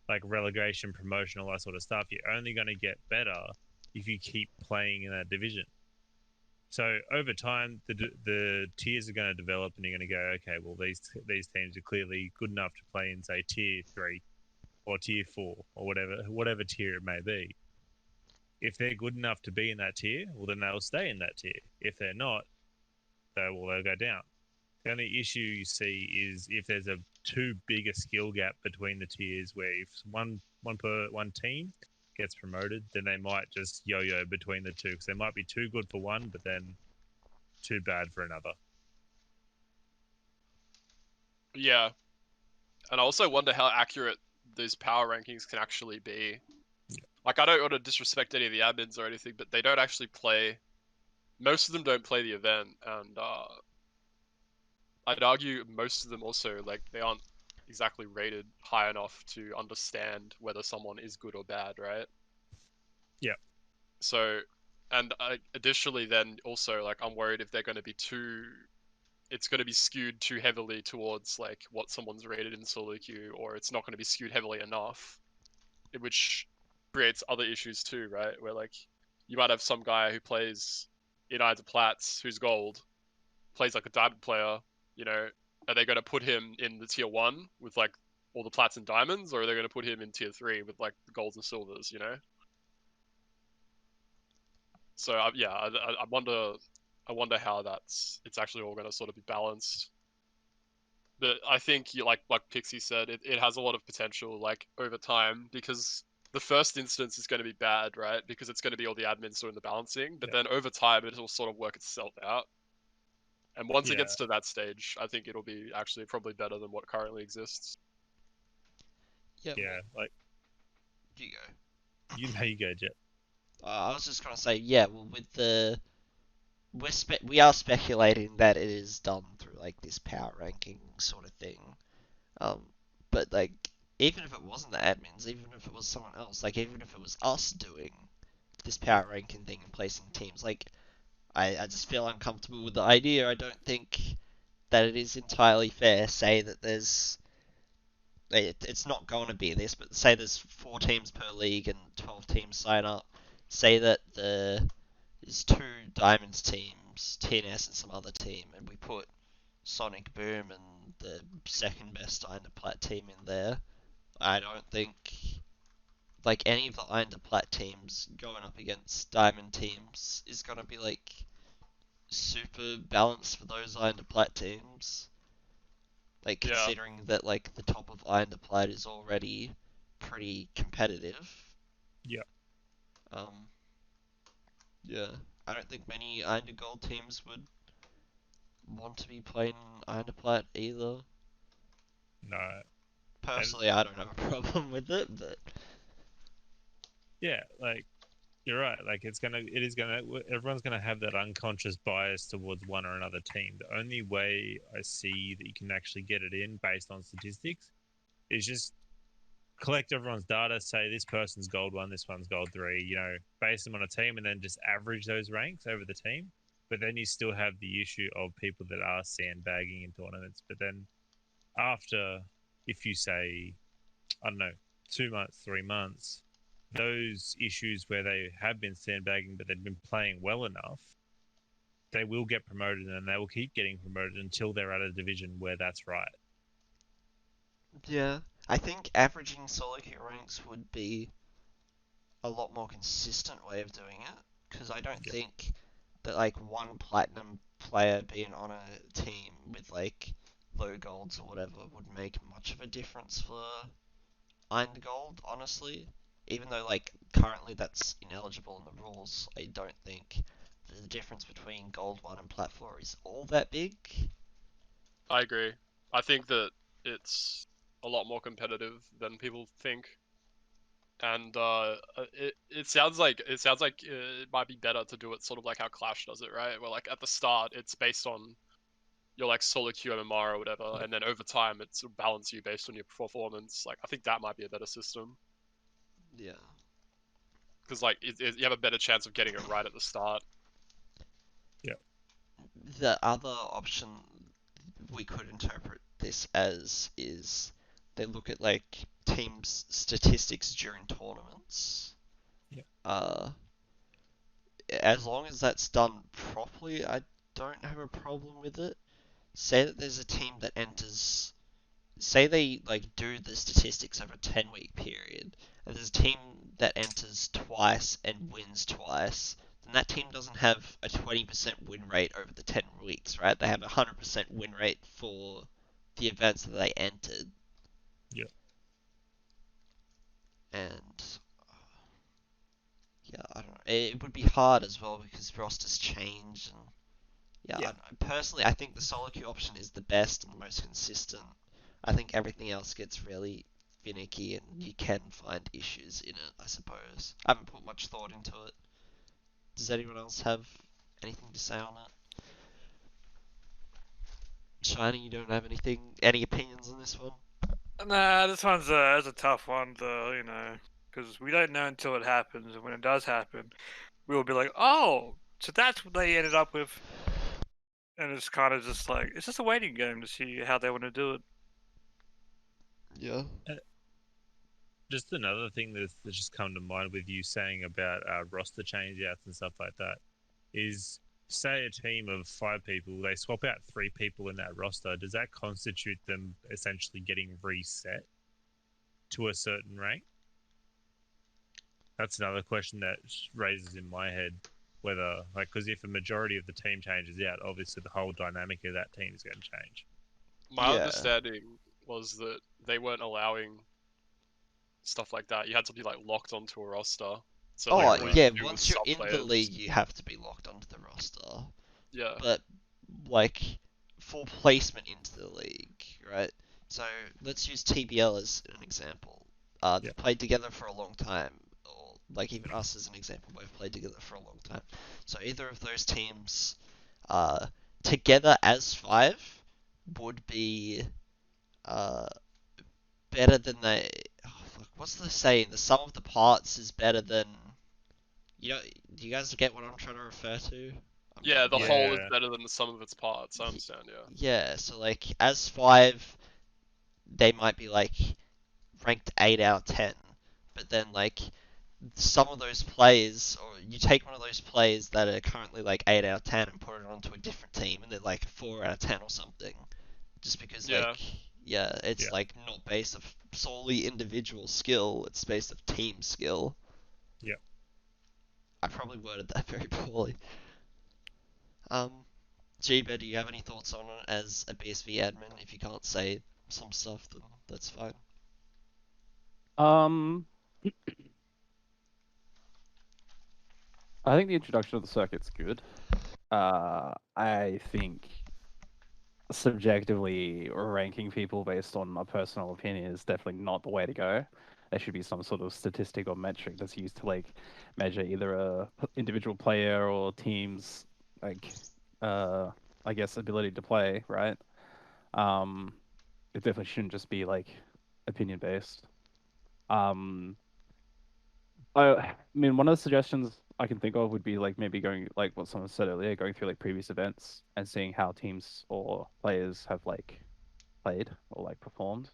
like relegation, promotion, all that sort of stuff, you're only going to get better if you keep playing in that division. So over time, the tiers are going to develop, and you're going to go, okay, well these teams are clearly good enough to play in say tier 3 or tier 4 or whatever tier it may be. If they're good enough to be in that tier, well then they'll stay in that tier. If they're not, they'll go down. The only issue you see is if there's a too big a skill gap between the tiers, where if one team gets promoted, then they might just yo-yo between the two, because they might be too good for one, but then too bad for another. Yeah. And I also wonder how accurate those power rankings can actually be. Like, I don't want to disrespect any of the admins or anything, but they don't actually play. Most of them don't play the event, and I'd argue most of them also, like, they aren't exactly rated high enough to understand whether someone is good or bad, right? Yeah. So, and additionally, then also, like, I'm worried if they're going to be it's going to be skewed too heavily towards, like, what someone's rated in solo queue, or it's not going to be skewed heavily enough, which creates other issues too, right? Where, like, you might have some guy who plays in either Plats, who's gold, plays like a diamond player, you know, are they going to put him in the tier 1 with, like, all the Plats and diamonds, or are they going to put him in tier 3 with, like, the golds and silvers, you know? So, yeah, I wonder how it's actually all going to sort of be balanced. But I think, like Pixie said, it has a lot of potential, like, over time, because the first instance is going to be bad, right? Because it's going to be all the admins doing the balancing, but then over time it'll sort of work itself out. And once it Yeah. gets to that stage, I think it'll be actually probably better than what currently exists. Yeah, Yeah, like you go. you go, Jet. I was just gonna say, yeah, well, we are speculating that it is done through like this power ranking sort of thing. But like, even if it wasn't the admins, even if it was someone else, like even if it was us doing this power ranking thing and placing teams, like I just feel uncomfortable with the idea. I don't think that it is entirely fair. Say that it's not going to be this, but say there's 4 teams per league and 12 teams sign up. Say that there's 2 Diamonds teams, TNS and some other team, and we put Sonic Boom and the second best Plat team in there. I don't think like any of the Plat teams going up against Diamond teams is gonna be like super balanced for those Plat teams. Like Yeah. considering that like the top of Plat is already pretty competitive. Yeah. Yeah. I don't think many Gold teams would want to be playing Plat either. No. Personally, I don't have a problem with it, but Yeah, like you're right. Like everyone's gonna have that unconscious bias towards one or another team. The only way I see that you can actually get it in based on statistics is just collect everyone's data, say this person's gold 1, this one's gold 3, you know, base them on a team and then just average those ranks over the team. But then you still have the issue of people that are sandbagging in tournaments. But then after, if you say, I don't know, 2 months, 3 months, those issues where they have been sandbagging but they've been playing well enough, they will get promoted and they will keep getting promoted until they're at a division where that's right. yeah, I think averaging solo queue ranks would be a lot more consistent way of doing it, because I don't think that like one platinum player being on a team with like low golds or whatever would make much of a difference for Iron Gold, honestly. Even though like currently that's ineligible in the rules, I don't think the difference between Gold 1 and Plat 4 is all that big. I agree. I think that it's a lot more competitive than people think. And it sounds like it might be better to do it sort of like how Clash does it, right? Where, like, at the start it's based on your, like, solo queue MMR or whatever, and then over time it's balance you based on your performance. Like, I think that might be a better system, Yeah. because, like, you have a better chance of getting it right at the start. The other option we could interpret this as is they look at like teams' statistics during tournaments. Yeah. As long as that's done properly, I don't have a problem with it. Say that there's a team that enters, say they like do the statistics over a 10-week period, and there's a team that enters twice and wins twice, then that team doesn't have a 20% win rate over the 10 weeks, right? They have a 100% win rate for the events that they entered. Yeah. And yeah, I don't know. It would be hard as well because rosters change, and yeah, I don't know. Personally, I think the solo queue option is the best and the most consistent. I think everything else gets really finicky and you can find issues in it, I suppose. I haven't put much thought into it. Does anyone else have anything to say on it? Shiny, you don't have any opinions on this one? Nah, this one's it's a tough one, though, you know, because we don't know until it happens, and when it does happen, we'll be like, oh, so that's what they ended up with. And it's kind of just like, it's just a waiting game to see how they want to do it. Yeah. Just another thing that's just come to mind with you saying about roster changeouts and stuff like that is, say a team of 5 people, they swap out 3 people in that roster. Does that constitute them essentially getting reset to a certain rank? That's another question that raises in my head whether, like, because if a majority of the team changes out, obviously the whole dynamic of that team is going to change. My Yeah. understanding was that they weren't allowing stuff like that. You had to be like locked onto a roster. So Oh, like, all you yeah, could do was once you're sub in the players. league, you have to be locked onto the roster. Yeah. But, like, for placement into the league, right? So, let's use TBL as an example. They've Yeah. played together for a long time, or, like, even us as an example, we've played together for a long time. So, either of those teams, together as 5, would be, better than they... Oh, fuck, what's the saying? The sum of the parts is better than... You know, do you guys get what I'm trying to refer to? Yeah, the Yeah. whole is better than the sum of its parts. I understand, yeah. Yeah, so like as 5, they might be like ranked 8 out of 10, but then like some of those players, or you take one of those players that are currently like 8 out of 10 and put it onto a different team, and they're like 4 out of 10 or something, just because Yeah. like it's Yeah. like not based of solely individual skill, it's based of team skill. Yeah. I probably worded that very poorly. G-Bear, do you have any thoughts on it as a BSV admin? If you can't say some stuff, then that's fine. I think the introduction of the circuit's good. I think subjectively ranking people based on a personal opinion is definitely not the way to go. There should be some sort of statistic or metric that's used to like measure either a individual player or team's like I guess ability to play, right? It definitely shouldn't just be like opinion based. I mean, one of the suggestions I can think of would be like maybe going like what someone said earlier, going through like previous events and seeing how teams or players have like played or like performed,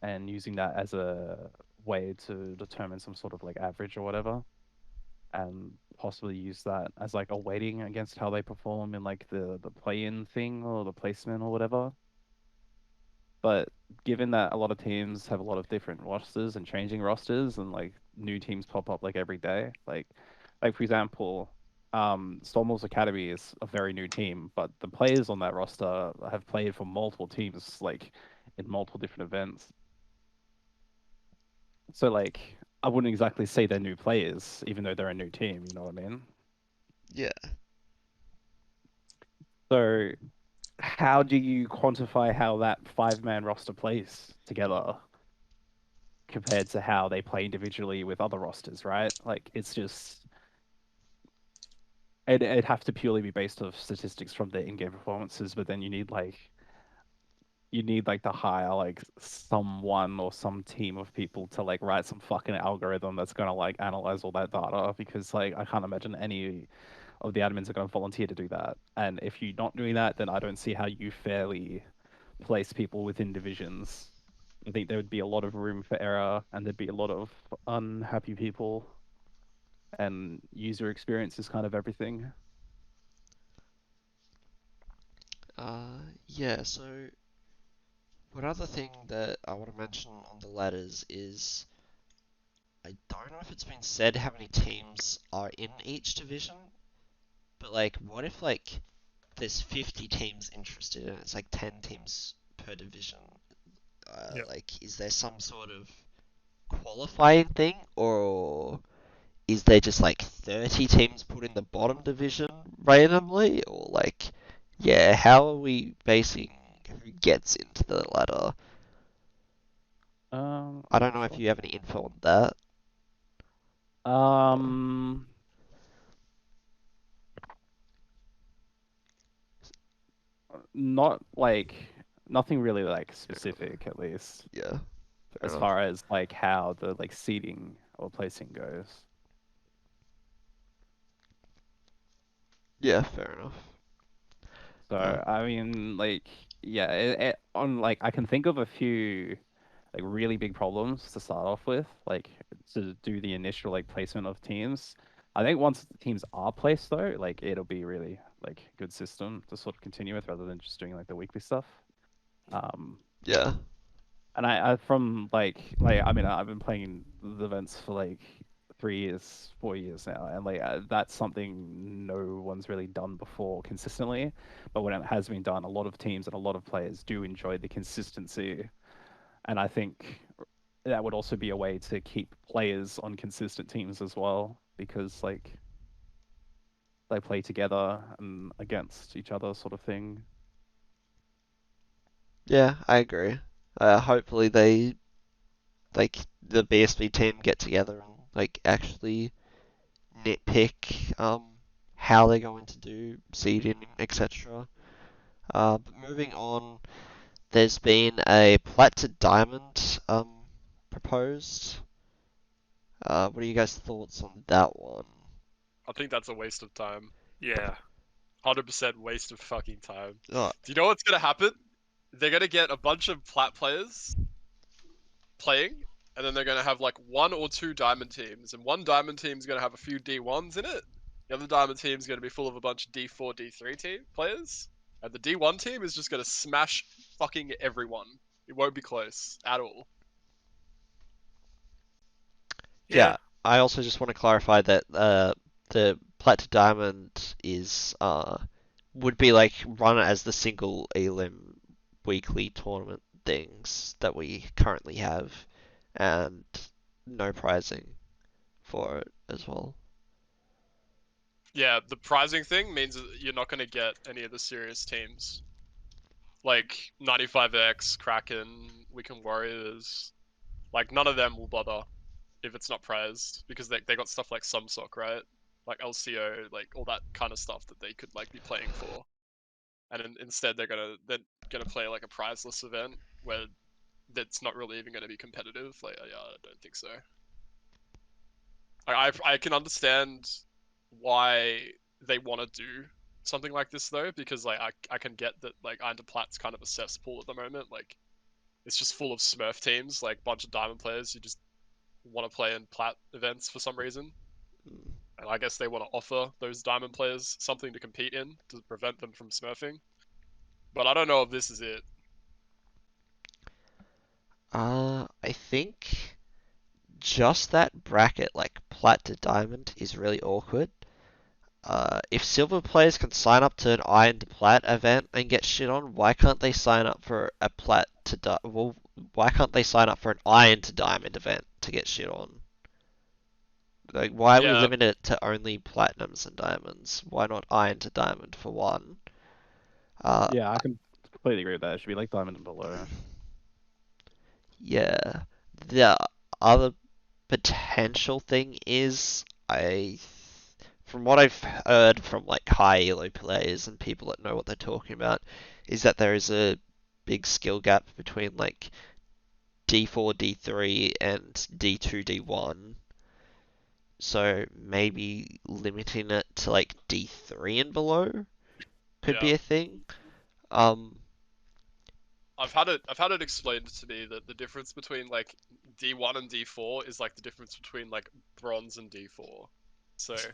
and using that as a way to determine some sort of like average or whatever, and possibly use that as like a weighting against how they perform in like the play-in thing or the placement or whatever. But given that a lot of teams have a lot of different rosters and changing rosters and like new teams pop up like every day, like for example, Stormwolves Academy is a very new team, but the players on that roster have played for multiple teams like in multiple different events. So like I wouldn't exactly say they're new players, even though they're a new team, you know what I mean? Yeah. So how do you quantify how that 5-man roster plays together compared to how they play individually with other rosters, right? Like it's just it'd have to purely be based off statistics from their in-game performances, but then you need like to hire like someone or some team of people to like write some fucking algorithm that's gonna like analyze all that data, because like I can't imagine any of the admins are gonna volunteer to do that. And if you're not doing that, then I don't see how you fairly place people within divisions. I think there would be a lot of room for error, and there'd be a lot of unhappy people, and user experience is kind of everything. Yeah, so one other thing that I want to mention on the ladders is I don't know if it's been said how many teams are in each division, but like what if like there's 50 teams interested and it's like 10 teams per division? Yep. Like is there some sort of qualifying thing, or is there just like 30 teams put in the bottom division randomly, or like yeah, how are we basing who gets into the ladder? I don't know if you have any info on that. Um, not like nothing really like specific, at least Yeah. Fair as enough. far as like how the like seating or placing goes. Yeah, fair enough. So Uh, I mean, like, yeah, on like I can think of a few like really big problems to start off with, like to do the initial like placement of teams. I think once the teams are placed though, like it'll be really like good system to sort of continue with rather than just doing like the weekly stuff. yeah. And I from like I mean I've been playing the events for like 3 years, 4 years now, and like that's something no one's really done before consistently. But when it has been done, a lot of teams and a lot of players do enjoy the consistency, and I think that would also be a way to keep players on consistent teams as well, because like they play together and against each other, sort of thing. Yeah, I agree. Hopefully they like the BSV team get together and like actually nitpick how they're going to do seeding, etc. But moving on, there's been a Plat to Diamond proposed. What are you guys' thoughts on that one? I think that's a waste of time. Yeah. 100% waste of fucking time. Oh, Do you know what's gonna happen? They're gonna get a bunch of Plat players playing, and then they're gonna have like 1 or 2 diamond teams, and one diamond team's gonna have a few D1s in it. The other diamond team's gonna be full of a bunch of D4, D3 team players, and the D1 team is just gonna smash fucking everyone. It won't be close at all. yeah. I also just want to clarify that the Plat to Diamond is would be like run as the single elim weekly tournament things that we currently have, and no prizing for it as well. Yeah, the prizing thing means that you're not gonna get any of the serious teams. Like 95X, Kraken, Weekend Warriors. Like none of them will bother if it's not prized because they got stuff like Sumsock, right? Like LCO, like all that kind of stuff that they could like be playing for. And instead they're gonna play like a prizeless event where that's not really even gonna be competitive. Like yeah, I don't think so. I can understand why they want to do something like this though, because like I can get that like Plat's kind of a cesspool at the moment. Like it's just full of Smurf teams, like bunch of diamond players who just want to play in Plat events for some reason. Mm. And I guess they want to offer those diamond players something to compete in to prevent them from smurfing. But I don't know if this is it. I think just that bracket, like Plat to Diamond, is really awkward. If silver players can sign up to an Iron to Plat event and get shit on, why can't they sign up for a Plat to well, why can't they sign up for an Iron to Diamond event to get shit on? Like, why are we Yeah, limited it to only platinums and diamonds? Why not Iron to Diamond for one? Yeah, I can completely agree with that. It should be like diamond and below. Yeah. The other potential thing is, from what I've heard from like high elo players and people that know what they're talking about, is that there is a big skill gap between like D4, D3 and D2, D1. So maybe limiting it to like D3 and below could yeah. be a thing. Um, I've had it explained to me that the difference between like D1 and D4 is like the difference between like bronze and D4. So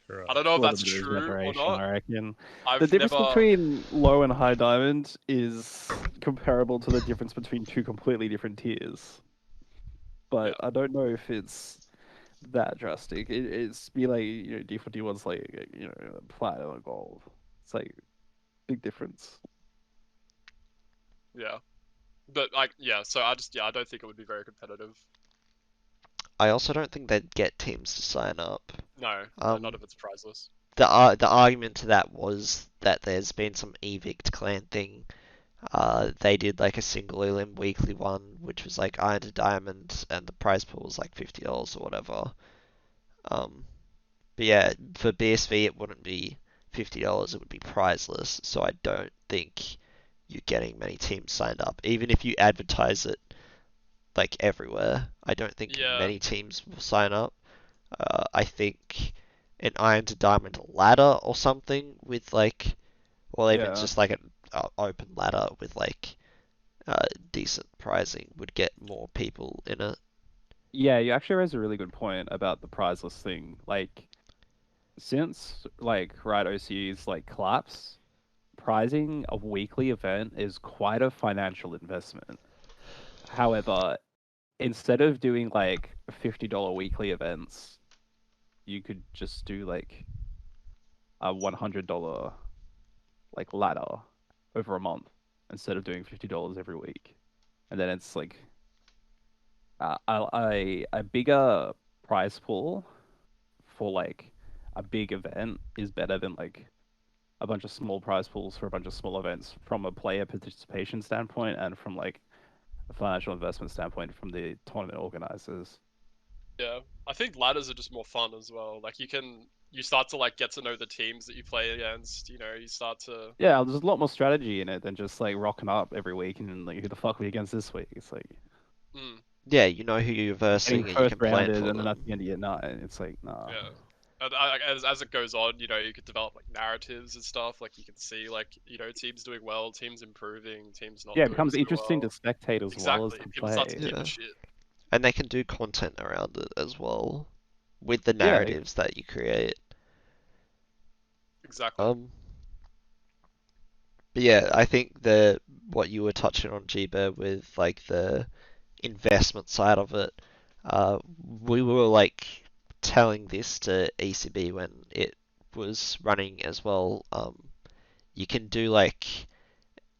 Right. I don't know if A little that's bit of true or exaggeration, not. I reckon. The I've difference never. between low and high diamond is comparable to the difference between two completely different tiers. But Yeah. I don't know if it's that drastic. It's be like, D4, D1's like, platinum or gold. It's like big difference. Yeah. But like yeah, so I don't think it would be very competitive. I also don't think they'd get teams to sign up. No, Um, not if it's prizeless. the argument to that was that there's been some evict clan thing. They did like a single elim weekly one, which was like Iron to Diamond, and the prize pool was like $50 or whatever. But yeah, for BSV it wouldn't be $50, it would be prizeless. So I don't think you're getting many teams signed up. Even if you advertise it like everywhere, I don't think Yeah. many teams will sign up. I think an Iron to Diamond ladder or something with like, or even Yeah. just like an open ladder with like decent pricing would get more people in it. Yeah, you actually raised a really good point about the prizeless thing. Like, since like Riot OC's like collapse, prizing a weekly event is quite a financial investment. However, instead of doing like $50 weekly events, you could just do like a $100 like ladder over a month instead of doing $50 every week, and then it's like a bigger prize pool for like a big event is better than like a bunch of small prize pools for a bunch of small events from a player participation standpoint and from like a financial investment standpoint from the tournament organizers. Yeah, I think ladders are just more fun as well. Like you start to like get to know the teams that you play against. You know, you start to. Yeah, there's a lot more strategy in it than just like rocking up every week and then, like, who the fuck are we against this week? It's like Yeah, you know who you're versing getting and you first can plan rounded for and then them. at the end of your night, it's like nah. Yeah. And as it goes on, you know, you could develop like narratives and stuff. Like you can see, like you know, teams doing well, teams improving, teams not Yeah, it doing becomes so interesting well. to spectate as well as Exactly. to People start to play. give Yeah. a shit. And they can do content around it as well with the Yeah, narratives that you create. Exactly. But yeah, I think the what you were touching on, Gbear, with like the investment side of it, we were like telling this to ECB when it was running as well. You can do like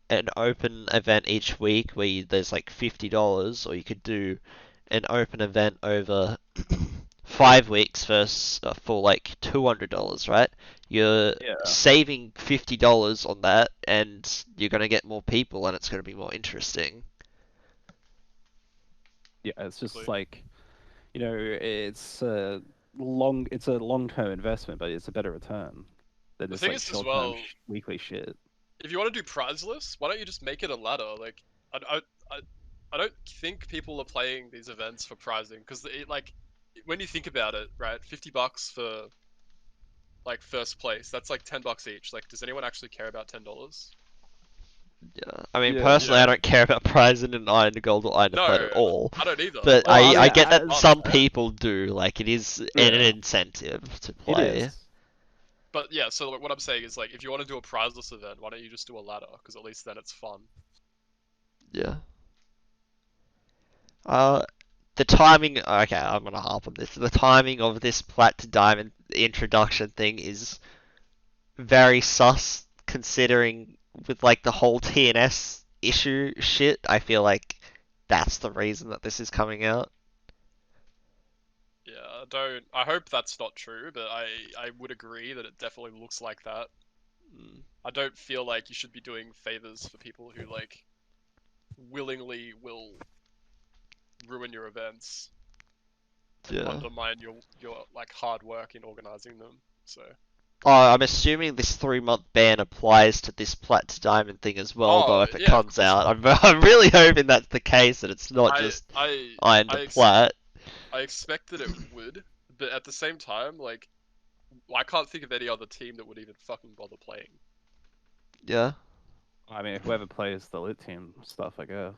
an open event each week where there's like $50, or you could do an open event over 5 weeks for like $200, right? You're Yeah. saving $50 on that, and you're gonna get more people, and it's gonna be more interesting. Yeah, it's just Exactly. like, you know, it's a long-term investment, but it's a better return than The this thing like is as short-term well, weekly shit. if you want to do prizeless, why don't you just make it a ladder? Like, I don't think people are playing these events for prizing because like, when you think about it, right, $50 for like first place, that's like $10 each. Like, does anyone actually care about $10? Yeah, I mean, Yeah. personally, Yeah. I don't care about prizing and Iron to Gold or Iron to No, Plat at all. I don't either. But Well, I I mean, get that as- some people do. Like, it is an Yeah. incentive to It play. is. But yeah, so what I'm saying is like, if you want to do a prizeless event, why don't you just do a ladder? Because at least then it's fun. Yeah. The timing. Okay, I'm gonna harp on this. The timing of this Plat to Diamond introduction thing is very sus, considering with like the whole TNS issue shit. I feel like that's the reason that this is coming out. Yeah, I hope that's not true, but I would agree that it definitely looks like that. Mm, I don't feel like you should be doing favors for people who like willingly will ruin your events and Yeah. undermine your like hard work in organizing them. So I'm assuming this 3 month ban applies to this Plat to Diamond thing as well, though, if it yeah, of comes course. out. I'm really hoping that's the case, that it's not I just I Iron I, to ex- Plat. I expect that it would, but at the same time, like I can't think of any other team that would even fucking bother playing. Yeah. I mean, whoever plays the lit team stuff, I guess.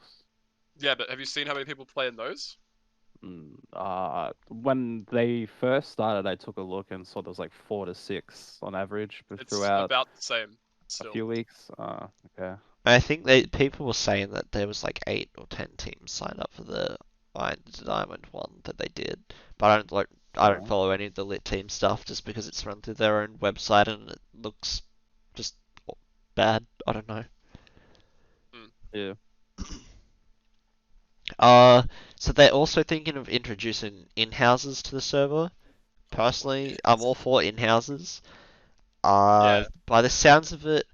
Yeah, but have you seen how many people play in those? When they first started, I took a look and saw there was like 4 to 6 on average, but It's throughout about the same a still. few weeks. Okay. I think people were saying that there was like 8 or 10 teams signed up for the Iron to Diamond one that they did, but I don't Oh. follow any of the lit team stuff just because it's run through their own website and it looks just bad. I don't know. Yeah. So they're also thinking of introducing in-houses to the server. Personally, I'm all for in-houses. Yeah. By the sounds of it,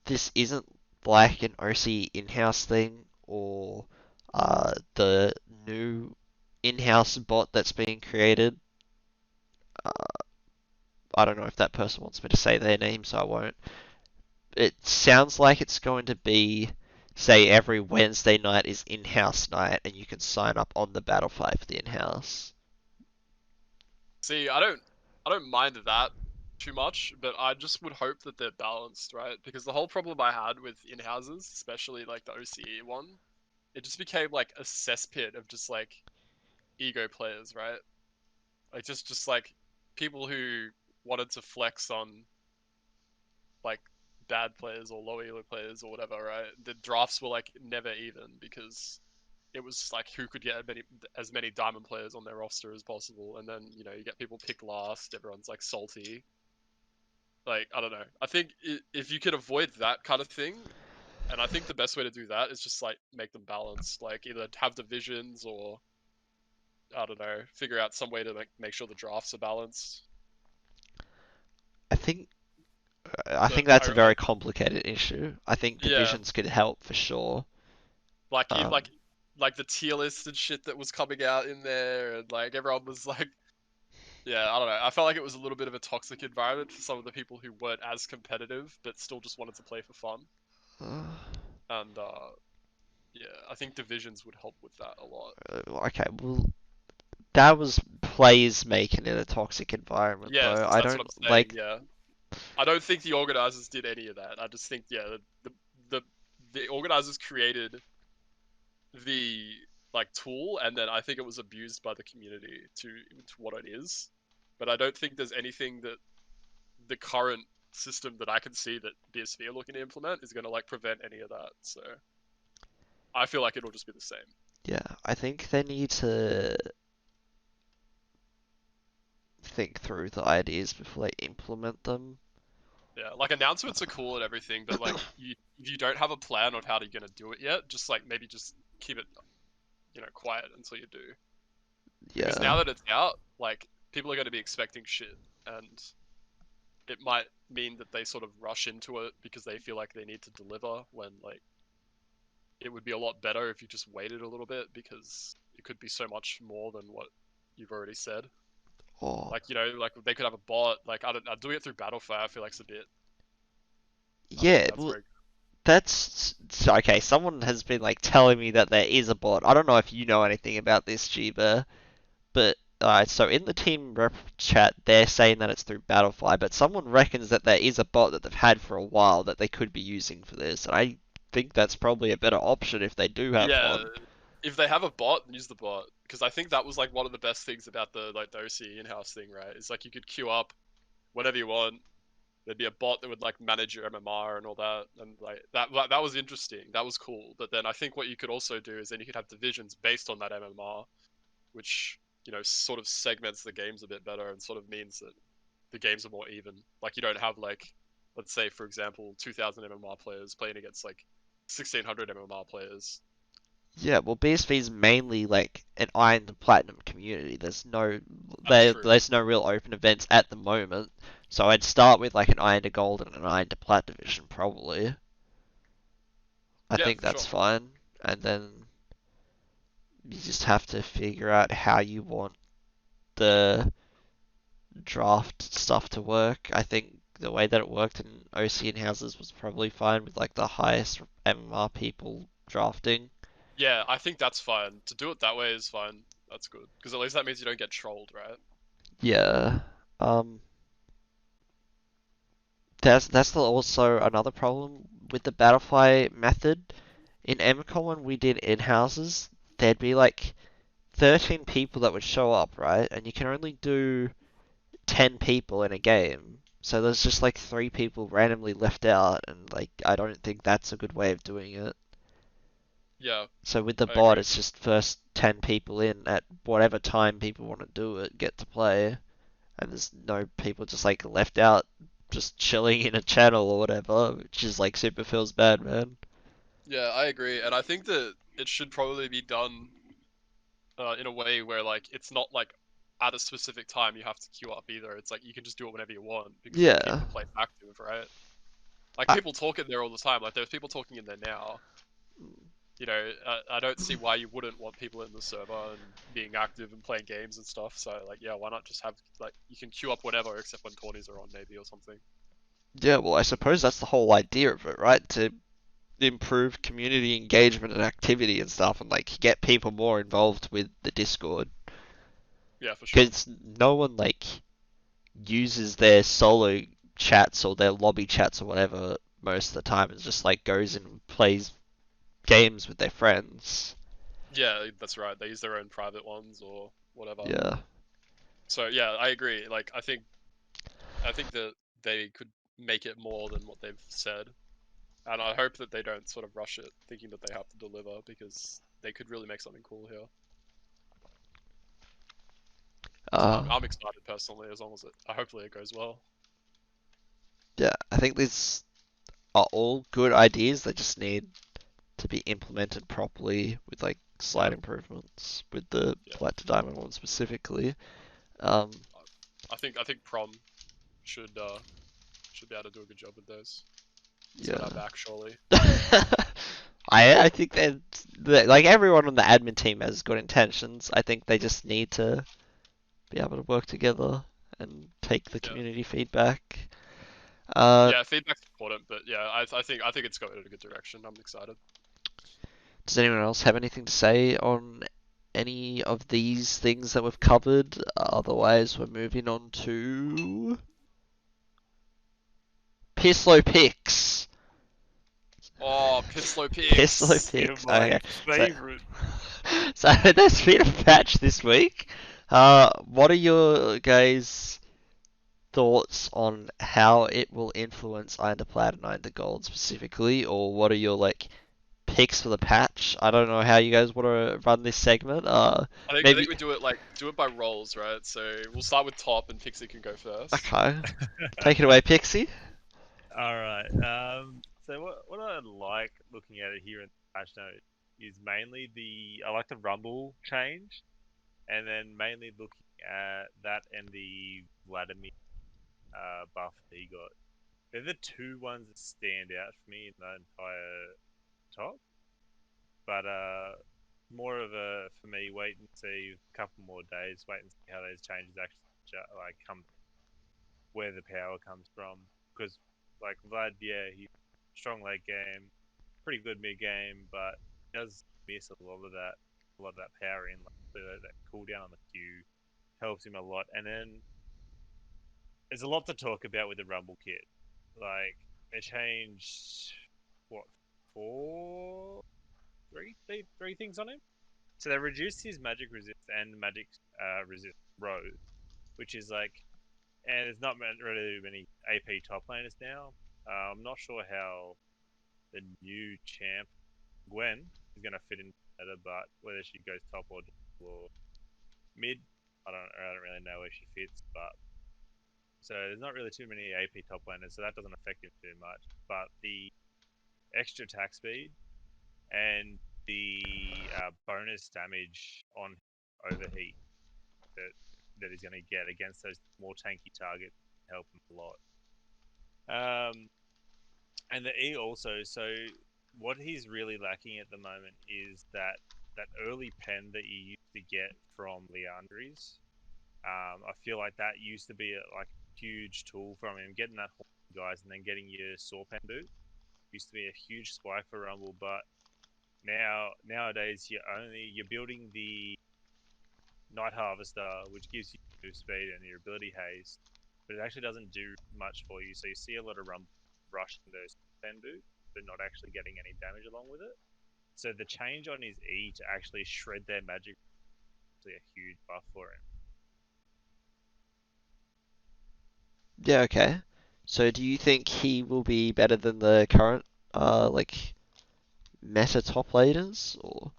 this isn't like an OC in-house thing or the new in-house bot that's being created. I don't know if that person wants me to say their name, so I won't. It sounds like it's going to be, say, every Wednesday night is in-house night, and you can sign up on the Battlefy for the in-house. See, I don't mind that too much, but I just would hope that they're balanced, right? Because the whole problem I had with in-houses, especially like the OCE one, it just became like a cesspit of just like ego players, right? Like just like people who wanted to flex on like bad players or low elo players or whatever, right? The drafts were like never even because it was like who could get as many diamond players on their roster as possible, and then you get people pick last. Everyone's like salty. Like I don't know. I think if you could avoid that kind of thing, and I think the best way to do that is just like make them balanced. Like either have divisions or I don't know, figure out some way to make sure the drafts are balanced. I think I But think that's a very complicated issue. I think Yeah. divisions could help for sure. like Um, like the tier list and shit that was coming out in there, and like everyone was like, yeah, I don't know. I felt like it was a little bit of a toxic environment for some of the people who weren't as competitive but still just wanted to play for fun. And yeah, I think divisions would help with that a lot. okay, well, that was players making it a toxic environment, Yeah, though. that's I what don't I'm saying. like. Yeah, I don't think the organizers did any of that. I just think the organizers created the like tool, and then I think it was abused by the community to what it is. But I don't think there's anything that the current system that I can see that BSV are looking to implement is going to like prevent any of that. So I feel like it'll just be the same. Yeah, I think they need to think through the ideas before they implement them. Yeah, like announcements are cool and everything, but like if you don't have a plan on how you're going to do it yet, just like maybe just keep it quiet until you do. Because now Yeah. that it's out, like people are going to be expecting shit, and it might mean that they sort of rush into it because they feel like they need to deliver when like it would be a lot better if you just waited a little bit because it could be so much more than what you've already said. Oh, Like like they could have a bot. Like I don't know, doing it through Battlefy, I feel like it's a bit. I don't think yeah. that's Well, very. that's okay. Someone has been like telling me that there is a bot. I don't know if you know anything about this, Jeeba, but so in the team rep chat, they're saying that it's through Battlefy, but someone reckons that there is a bot that they've had for a while that they could be using for this, and I think that's probably a better option if they do have Yeah, one. if they have a bot, use the bot because I think that was like one of the best things about the OC in-house thing, right? It's like you could queue up whenever you want. There'd be a bot that would like manage your MMR and all that, and like that was interesting. That was cool. But then I think what you could also do is then you could have divisions based on that MMR, which sort of segments the games a bit better and sort of means that the games are more even. Like you don't have like, let's say for example, 2,000 MMR players playing against like 1,600 MMR players. Yeah, well, BSV's mainly like an Iron to Platinum community. That's true. There's no real open events at the moment, so I'd start with like an Iron to Gold and an Iron to Plat division probably. I Yeah, think for sure. that's fine, and then you just have to figure out how you want the draft stuff to work. I think the way that it worked in OC and houses was probably fine with like the highest MMR people drafting. Yeah, I think that's fine. To do it that way is fine. That's good because at least that means you don't get trolled, right? Yeah. Um, that's also another problem with the Battlefy method. In MCOM when we did in-houses, there'd be like 13 people that would show up, right? And you can only do 10 people in a game. So there's just like 3 people randomly left out, and like I don't think that's a good way of doing it. Yeah, So with the I bot, agree. it's just first 10 people in at whatever time people want to do it, get to play. And there's no people just like left out just chilling in a channel or whatever, which is like super feels bad, man. Yeah, I agree, and I think that it should probably be done in a way where like it's not like at a specific time you have to queue up either. It's like you can just do it whenever you want because it'll keep Yeah. the place active, right? Like I, people talk in there all the time. Like there's people talking in there now. you know, I don't see why you wouldn't want people in the server and being active and playing games and stuff. So like, yeah, why not just have like you can queue up whatever except when tourneys are on maybe or something. Yeah, well, I suppose that's the whole idea of it, right? To improve community engagement and activity and stuff, and like get people more involved with the Discord. Yeah, for sure. Because no one like uses their solo chats or their lobby chats or whatever most of the time. It's just like goes and plays games with their friends. Yeah, that's right. They use their own private ones or whatever. Yeah. So yeah, I agree. Like I think that they could make it more than what they've said. And I hope that they don't sort of rush it thinking that they have to deliver because they could really make something cool here. So I'm excited personally as long as hopefully it goes well. Yeah, I think these are all good ideas. They just need to be implemented properly with like slight Yeah. improvements with the Yeah. Plat to Diamond one specifically. I think Prom should be able to do a good job with those. He's got our Yeah. back surely. I think that like everyone on the admin team has good intentions. I think they just need to be able to work together and take the Yeah. community feedback. Yeah, feedback's important, but yeah, I think it's going in a good direction. I'm excited. Does anyone else have anything to say on any of these things that we've covered? Otherwise, we're moving on to Pisslo Pix. Oh, Pisslo Pisslo Pix. Pix. My Okay. favorite. So there's been a patch this week. What are your guys' thoughts on how it will influence Iron Plat and Iron Gold specifically, or what are your like picks for the patch? I don't know how you guys want to run this segment. I Maybe. think we do it by roles, right? So we'll start with top, and Pixie can go first. Okay. Take it away, Pixie. All right. So what I like looking at it here in the patch note is mainly I like the rumble change, and then mainly looking at that and the Vladimir buff that he got. They're the two ones that stand out for me in the entire top. But more of a for me wait and see a couple more days, wait and see how those changes actually like come, where the power comes from. Because like Vlad, yeah, he strong late game, pretty good mid game, but does miss a lot of that power in, like that cooldown on the Q helps him a lot. And then there's a lot to talk about with the Rumble kit. Like they changed what four, three things on him. So they reduced his magic resist and magic resist row, which is like, and there's not really many AP top laners now. I'm not sure how the new champ Gwen is going to fit in better, but whether she goes top or mid, I don't really know where she fits. But so there's not really too many AP top laners, so that doesn't affect him too much. But the extra attack speed and the bonus damage on overheat that he's going to get against those more tanky targets help him a lot. And the E also, so what he's really lacking at the moment is that early pen that you used to get from Leandries. I feel like that used to be like a huge tool from him, getting that guys and then getting your saw pen boot used to be a huge spike for Rumble, but nowadays you're building the Night Harvester, which gives you move speed and your ability haste, but it actually doesn't do much for you. So you see a lot of Rumble rushing those pen boots, but not actually getting any damage along with it. So the change on his E to actually shred their magic is actually a huge buff for him. Yeah, okay. So do you think he will be better than the current like meta top laners, or?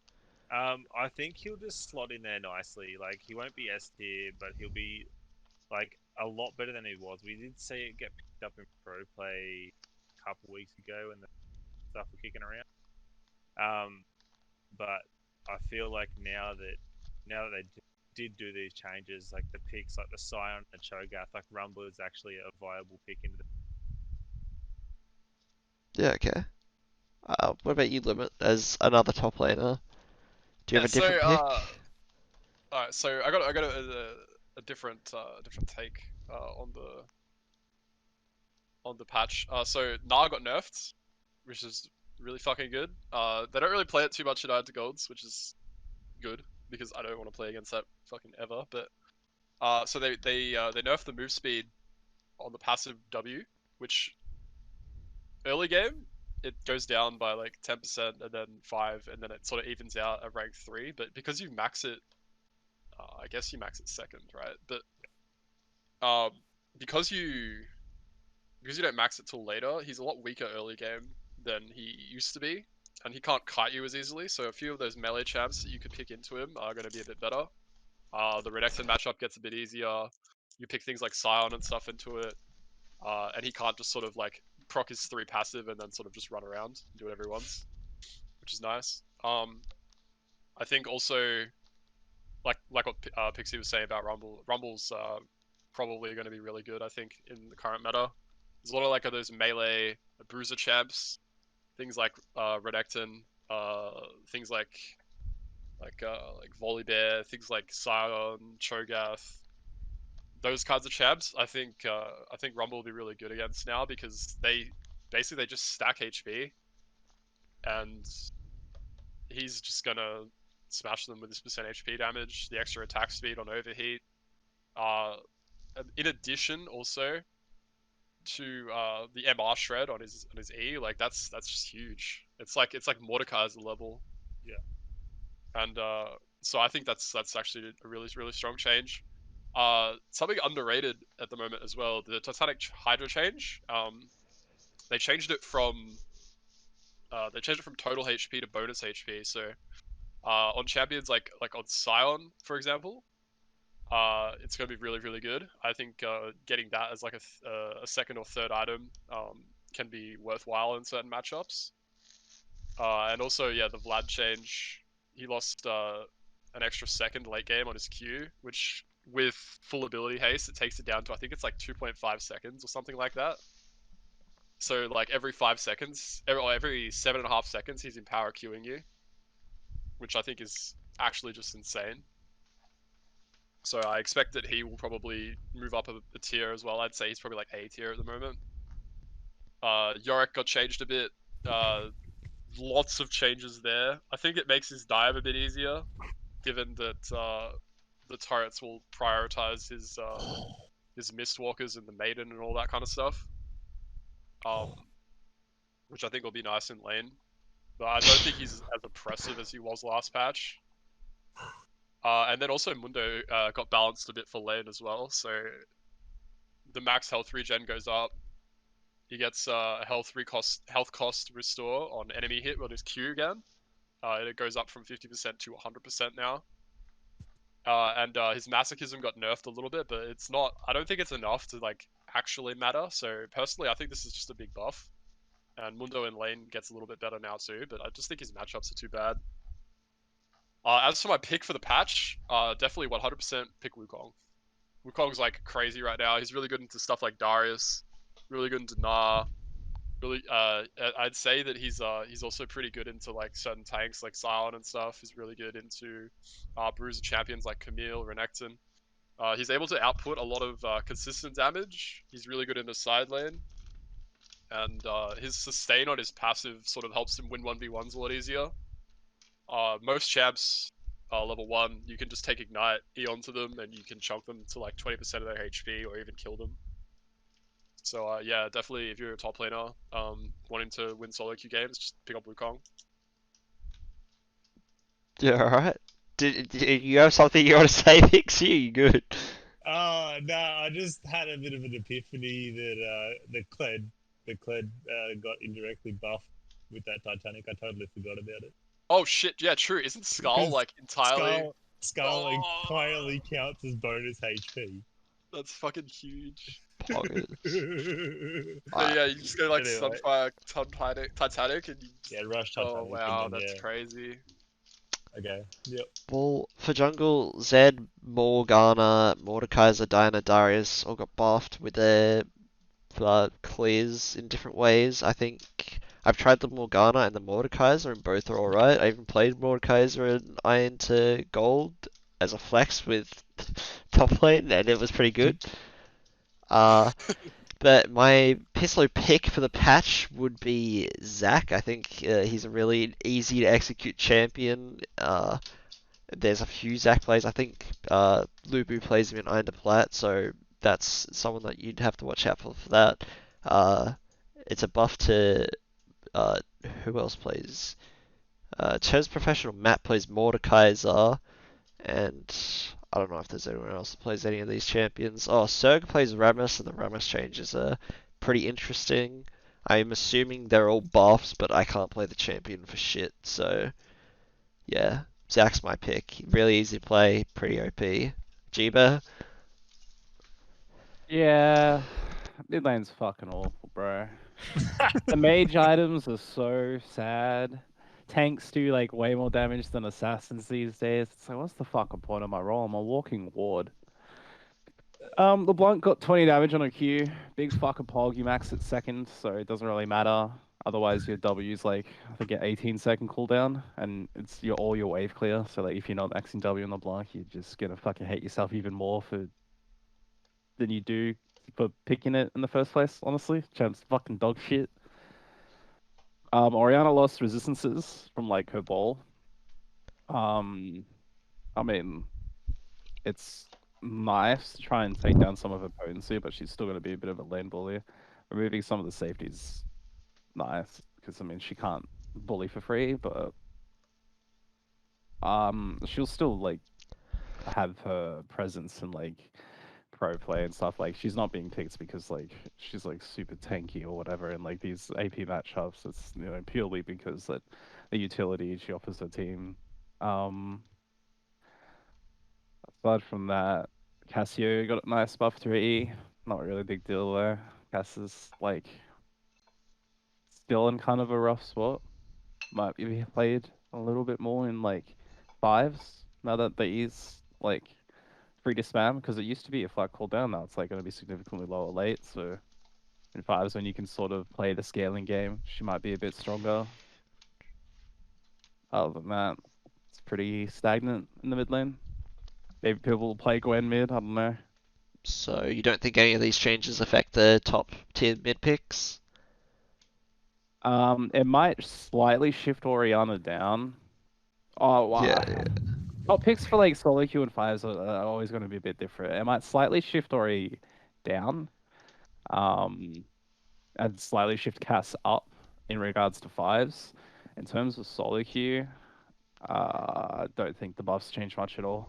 I think he'll just slot in there nicely. Like he won't be S tier, but he'll be like a lot better than he was. We did see it get picked up in pro play a couple weeks ago when the stuff were kicking around. But I feel like now that they did do these changes, like the picks, like the Scion and the Cho'Gath, like Rumble is actually a viable pick into the. Yeah, okay. What about you, Limit, as another top laner? Do you Yeah, have a so different pick? alright, so I got a different different take on the patch. So Gnar got nerfed, which is really fucking good. They don't really play it too much in I2 Golds, which is good because I don't want to play against that fucking ever. But so they nerfed the move speed on the passive W, which early game it goes down by like 10% and then 5, and then it sort of evens out at rank 3. But because you max it, I guess you max it second, right? But um, because you don't max it till later, he's a lot weaker early game than he used to be, and he can't kite you as easily. So a few of those melee champs that you could pick into him are going to be a bit better. The Renekton matchup gets a bit easier. You pick things like Scion and stuff into it, and he can't just sort of like proc his 3 passive and then sort of just run around and do whatever he wants, which is nice. I think also like what Pixie was saying about Rumble. Rumble's probably going to be really good, I think, in the current meta. There's a lot of like those melee bruiser champs, things like Renekton, things like Volibear, things like Scion, Cho'Gath. Those kinds of champs, I think Rumble will be really good against now because they just stack HP, and he's just gonna smash them with his percent HP damage, the extra attack speed on overheat. In addition, also to the MR shred on his E, like that's just huge. It's like Mordekaiser's level. Yeah. And so I think that's actually a really strong change. Something underrated at the moment as well, the Titanic Hydra change. They changed it from total HP to bonus HP. So on champions like on Scion, for example, it's going to be really good. I think getting that as like a second or third item can be worthwhile in certain matchups. And also, yeah, the Vlad change, he lost an extra second late game on his Q, which with full ability haste, it takes it down to, I think it's like 2.5 seconds or something like that. So like every 5 seconds, every 7.5 seconds, he's in power queuing you, which I think is actually just insane. So I expect that he will probably move up a tier as well. I'd say he's probably like A tier at the moment. Yorick got changed a bit. Lots of changes there. I think it makes his dive a bit easier, given that the turrets will prioritize his Mistwalkers and the Maiden and all that kind of stuff. Which I think will be nice in lane. But I don't think he's as oppressive as he was last patch. And then also Mundo got balanced a bit for lane as well, so the max health regen goes up. He gets a health cost restore on enemy hit with his Q again. It goes up from 50% to 100% now. And his masochism got nerfed a little bit, but it's not. I don't think it's enough to like actually matter. So personally, I think this is just a big buff. And Mundo in lane gets a little bit better now too, but I just think his matchups are too bad. As for my pick for the patch, definitely 100% pick Wukong. Wukong's like crazy right now. He's really good into stuff like Darius, really good into Gnar. Really, I'd say that he's also pretty good into like certain tanks like Scion and stuff. He's really good into bruiser champions like Camille, Renekton. He's able to output a lot of consistent damage. He's really good in the side lane, and his sustain on his passive sort of helps him win 1v1s a lot easier. Most champs level 1, you can just take Ignite, E onto them, and you can chunk them to like 20% of their HP or even kill them. So yeah, definitely if you're a top laner wanting to win solo queue games, just pick up Wukong. Yeah, alright. Do you have something you want to say, Pixie? You good? Oh no, I just had a bit of an epiphany that the Kled got indirectly buffed with that Titanic. I totally forgot about it. Oh shit, yeah, true. Isn't Skull Because like entirely? Skull Oh. entirely counts as bonus HP. That's fucking huge. Poggers. So yeah, you just go like Anyway. Sunfire Titanic and you. Yeah, rush Titanic. Oh wow, and then, that's yeah. crazy. Okay. Yep. Well, for jungle, Zed, Morgana, Mordekaiser, Diana, Darius all got buffed with their clears in different ways. I think I've tried the Morgana and the Mordekaiser, and both are alright. I even played Mordekaiser in Iron to Gold as a flex with top lane, and it was pretty good. But my Pisslo pick for the patch would be Zac. I think he's a really easy to execute champion. There's a few Zac plays. I think Lubu plays him in Iron to Plat, so that's someone that you'd have to watch out for that. It's a buff to who else plays? Chez Professional Matt plays Mordekaiser, and I don't know if there's anyone else that plays any of these champions. Oh, Serg plays Rammus, and the Rammus changes are pretty interesting. I'm assuming they're all buffs, but I can't play the champion for shit, so yeah. Zac's my pick. Really easy to play, pretty OP. Jiba? Yeah, mid lane's fucking awful, bro. The mage items are so sad. Tanks do like way more damage than assassins these days. It's like, what's the fucking point of my role? I'm a walking ward. LeBlanc got 20 damage on a Q. Big fucking pog. You max at second, so it doesn't really matter. Otherwise, your W's like, I think, get 18-second cooldown, and it's all your wave clear. So like, if you're not maxing W on LeBlanc, you're just gonna fucking hate yourself even more than you do for picking it in the first place. Honestly, Champ's fucking dog shit. Orianna lost resistances from like her ball. I mean, it's nice to try and take down some of her potency, but she's still going to be a bit of a lane bully. Removing some of the safeties, nice, because I mean she can't bully for free, but she'll still like have her presence and like pro play and stuff. Like she's not being picked because like she's like super tanky or whatever, and like these AP matchups, it's purely because that the utility she offers her team. Aside from that, Cassio got a nice buff to her E. Not really a big deal though. Cass is like still in kind of a rough spot. Might be played a little bit more in like fives now that the E's like free to spam, because it used to be a flat cooldown. Now it's like going to be significantly lower late. So in fives, when you can sort of play the scaling game, she might be a bit stronger. Other than that, it's pretty stagnant in the mid lane. Maybe people will play Gwen mid, I don't know. So you don't think any of these changes affect the top tier mid picks? It might slightly shift Orianna down. Oh wow. Yeah. Top picks for like solo queue and fives are always going to be a bit different. It might slightly shift Ori down. And slightly shift Cass up in regards to fives. In terms of solo queue, I don't think the buffs change much at all.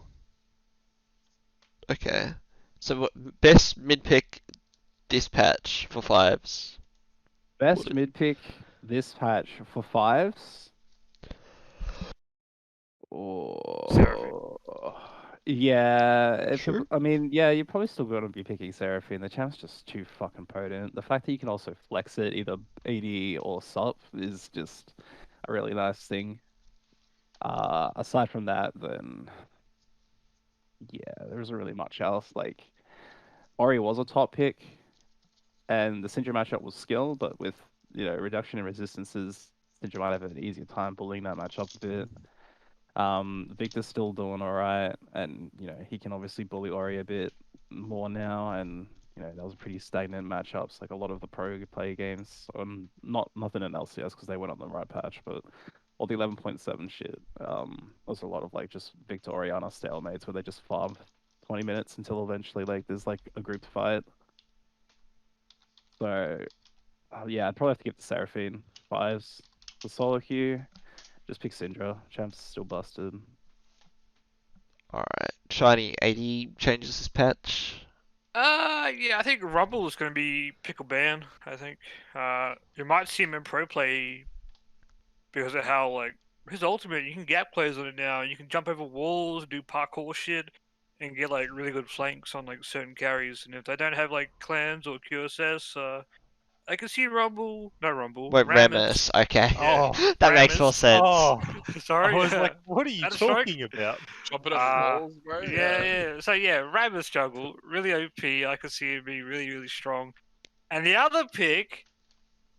Okay. So what best mid pick this patch for fives? Best mid pick this patch for fives. Oh, yeah. Sure. I mean, yeah, you're probably still going to be picking Seraphine. The champ's just too fucking potent. The fact that you can also flex it either AD or sup is just a really nice thing. Aside from that, then yeah, there isn't really much else. Like Ori was a top pick, and the Syndra matchup was skill, but with reduction in resistances, Syndra might have an easier time bullying that matchup a bit. Victor's still doing alright, and he can obviously bully Ori a bit more now, and that was pretty stagnant matchups. Like a lot of the pro play games, nothing in LCS because they went on the right patch, but all the 11.7 shit, was a lot of like just Victor Orianna stalemates where they just farm 20 minutes until eventually like there's like a group fight. So yeah, I'd probably have to give the Seraphine fives. The solo queue, just pick Syndra. Champ's still busted. Alright. Shiny 80 changes this patch. Yeah, I think Rumble is going to be pickle ban. I think you might see him in pro play because of how like his ultimate. You can gap plays on it now. You can jump over walls, do parkour shit, and get like really good flanks on like certain carries. And if they don't have like clans or QSS, I can see Rumble. No Rumble. Wait, Rammus. Rammus. Okay. Yeah. Oh, That makes more Rammus. sense. oh! Sorry. I was like, what are you That's right. talking about? Jumping off walls, bro. Yeah. So yeah, Rammus jungle, really OP. I can see it be really, really strong. And the other pick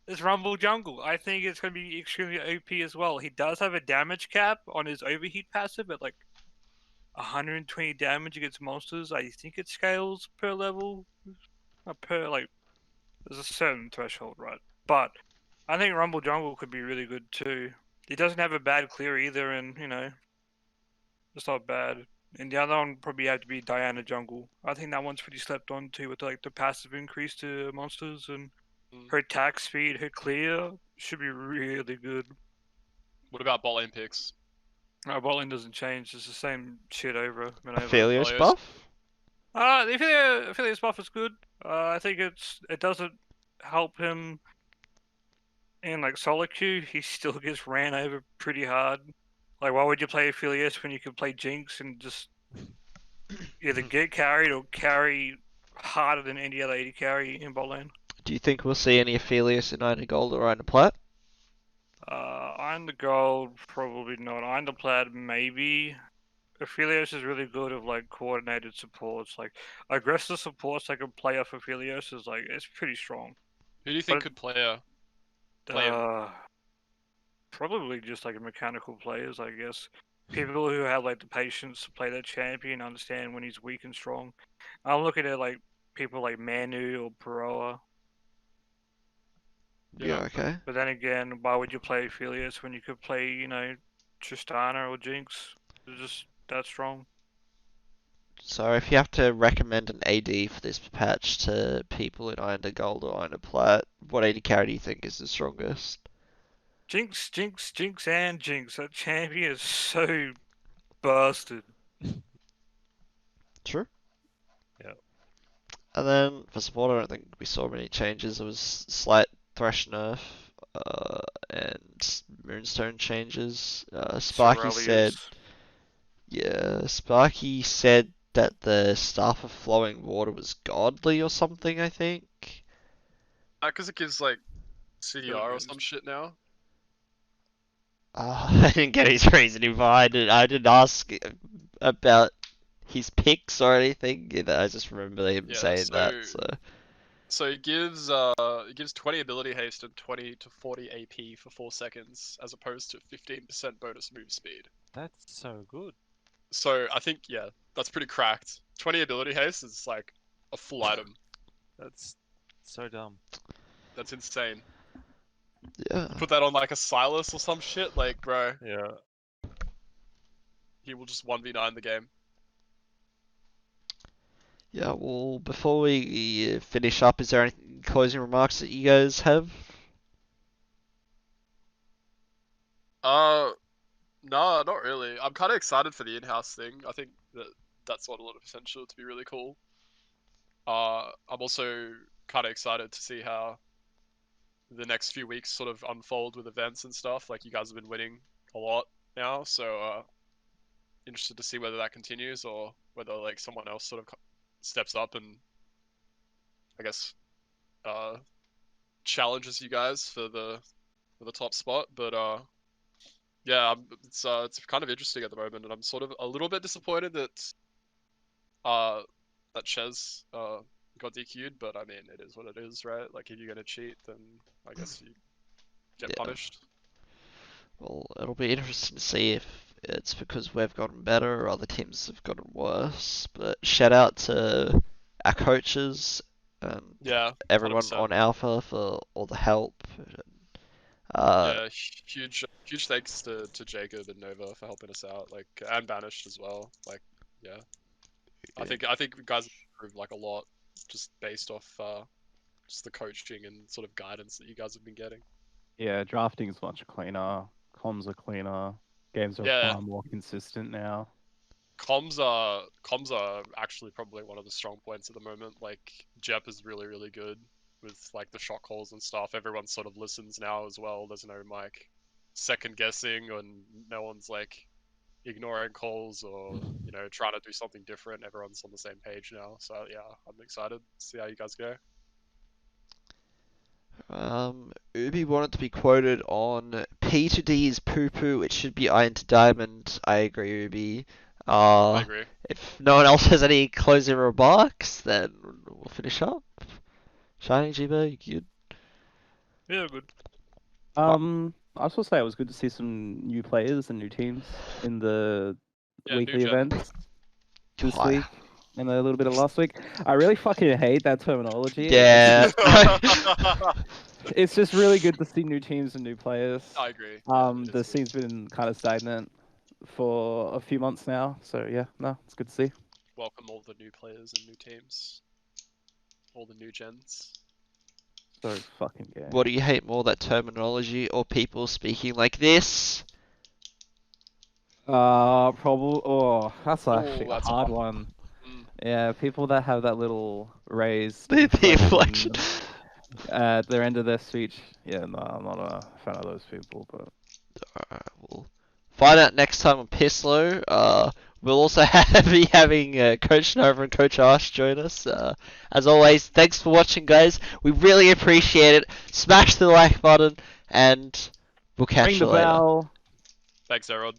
It's Rumble Jungle. I think it's going to be extremely OP as well. He does have a damage cap on his overheat passive at like 120 damage against monsters. I think it scales per level, like there's a certain threshold, right? But I think Rumble Jungle could be really good too. He doesn't have a bad clear either, and it's not bad. And the other one probably have to be Diana Jungle. I think that one's pretty slept on too, with like the passive increase to monsters, and her attack speed, her clear should be really good. What about bot lane picks? No, bot lane doesn't change. It's the same shit over and over. Aphelios Aphelios. buff? The Aphelios buff is good. I think it doesn't help him in like solo queue. He still gets ran over pretty hard. Like, why would you play Aphelios when you could play Jinx and just either get carried or carry harder than any other AD carry in bot lane? Do you think we'll see any Aphelios in Iron Gold or Iron Plat? Iron the Gold, probably not. Iron the Plat, maybe. Aphelios is really good of like coordinated supports. Like aggressive supports that can play off Aphelios is like, it's pretty strong. Who do you think But- could play him? Probably just like mechanical players, I guess. People who have like the patience to play their champion, understand when he's weak and strong. I'm looking at like people like Manu or Peroa. Yeah, okay. But then again, why would you play Aphelios when you could play, Tristana or Jinx? They're just that strong. So if you have to recommend an AD for this patch to people in Iron Gold or Iron Plat, what AD carry do you think is the strongest? Jinx, Jinx, Jinx, and Jinx. That champion is so busted. True. Yeah. And then for support, I don't think we saw many changes. There was slight Thresh nerf, and Moonstone changes. Sparky said, Aurelius. yeah, Sparky said that the Staff of Flowing Water was godly or something, I think. Because it gives like CDR or some shit now. I didn't get his reasoning behind it. I didn't ask about his picks or anything. I just remember him Yeah, saying that. So So it gives 20 ability haste and 20 to 40 AP for 4 seconds, as opposed to 15% bonus move speed. That's so good. So I think that's pretty cracked. 20 ability haste is like a full item. That's so dumb. That's insane. yeah, Put that on like a Silas or some shit, like bro, Yeah. he will just 1v9 the game. yeah. Well, before we finish up, is there any closing remarks that you guys have? No, not really. I'm kind of excited for the in-house thing. I think that's got a lot of potential to be really cool. I'm also kind of excited to see how the next few weeks sort of unfold with events and stuff. Like, you guys have been winning a lot now, so interested to see whether that continues or whether like someone else sort of steps up and I guess challenges you guys for the top spot. But yeah, it's kind of interesting at the moment, and I'm sort of a little bit disappointed that Chez got DQ'd, but I mean, it is what it is, right? Like, if you're gonna cheat, then I guess you get Yeah. punished. Well, it'll be interesting to see if it's because we've gotten better or other teams have gotten worse. But shout out to our coaches and Yeah, everyone 100%. on Alpha for all the help. Yeah, huge thanks to Jacob and Nova for helping us out, like, and Banished as well. Like, yeah, I think you guys have improved like a lot, just based off just the coaching and sort of guidance that you guys have been getting. Yeah, drafting's much cleaner. Comms are cleaner. Games are Yeah. far more consistent now. Comms are actually probably one of the strong points at the moment. Like, Jep is really good with like the shot calls and stuff. Everyone sort of listens now as well. There's no like second guessing, and no one's like ignoring calls or trying to do something different. Everyone's on the same page now. So yeah, I'm excited to see how you guys go. Ubi wanted to be quoted on P to D is poo poo. It should be iron to diamond. I agree, Ubi. I agree. If no one else has any closing remarks, then we'll finish up. Shiny Jiba, you good? Yeah, good. I was supposed to say it was good to see some new players and new teams in the Yeah, new weekly gen. events this Hi. week and a little bit of last week. I really fucking hate that terminology. Yeah. It's just really good to see new teams and new players. I agree. Yeah, it The is good. scene's been kind of stagnant for a few months now, so yeah, no, it's good to see. Welcome all the new players and new teams. All the new gens. So fucking gay. What do you hate more, that terminology or people speaking like this? Probably. Oh, that's actually a that's a hard tough one. Mm. Yeah, people that have that little raised The inflection. at their end of their speech. Yeah, no, I'm not a fan of those people, but. Alright, we'll find out next time on Pisslo. We'll also be having Coach Nova and Coach Ash join us. As always, thanks for watching, guys. We really appreciate it. Smash the like button, and we'll catch Ring you the later. bell. Thanks, Erod.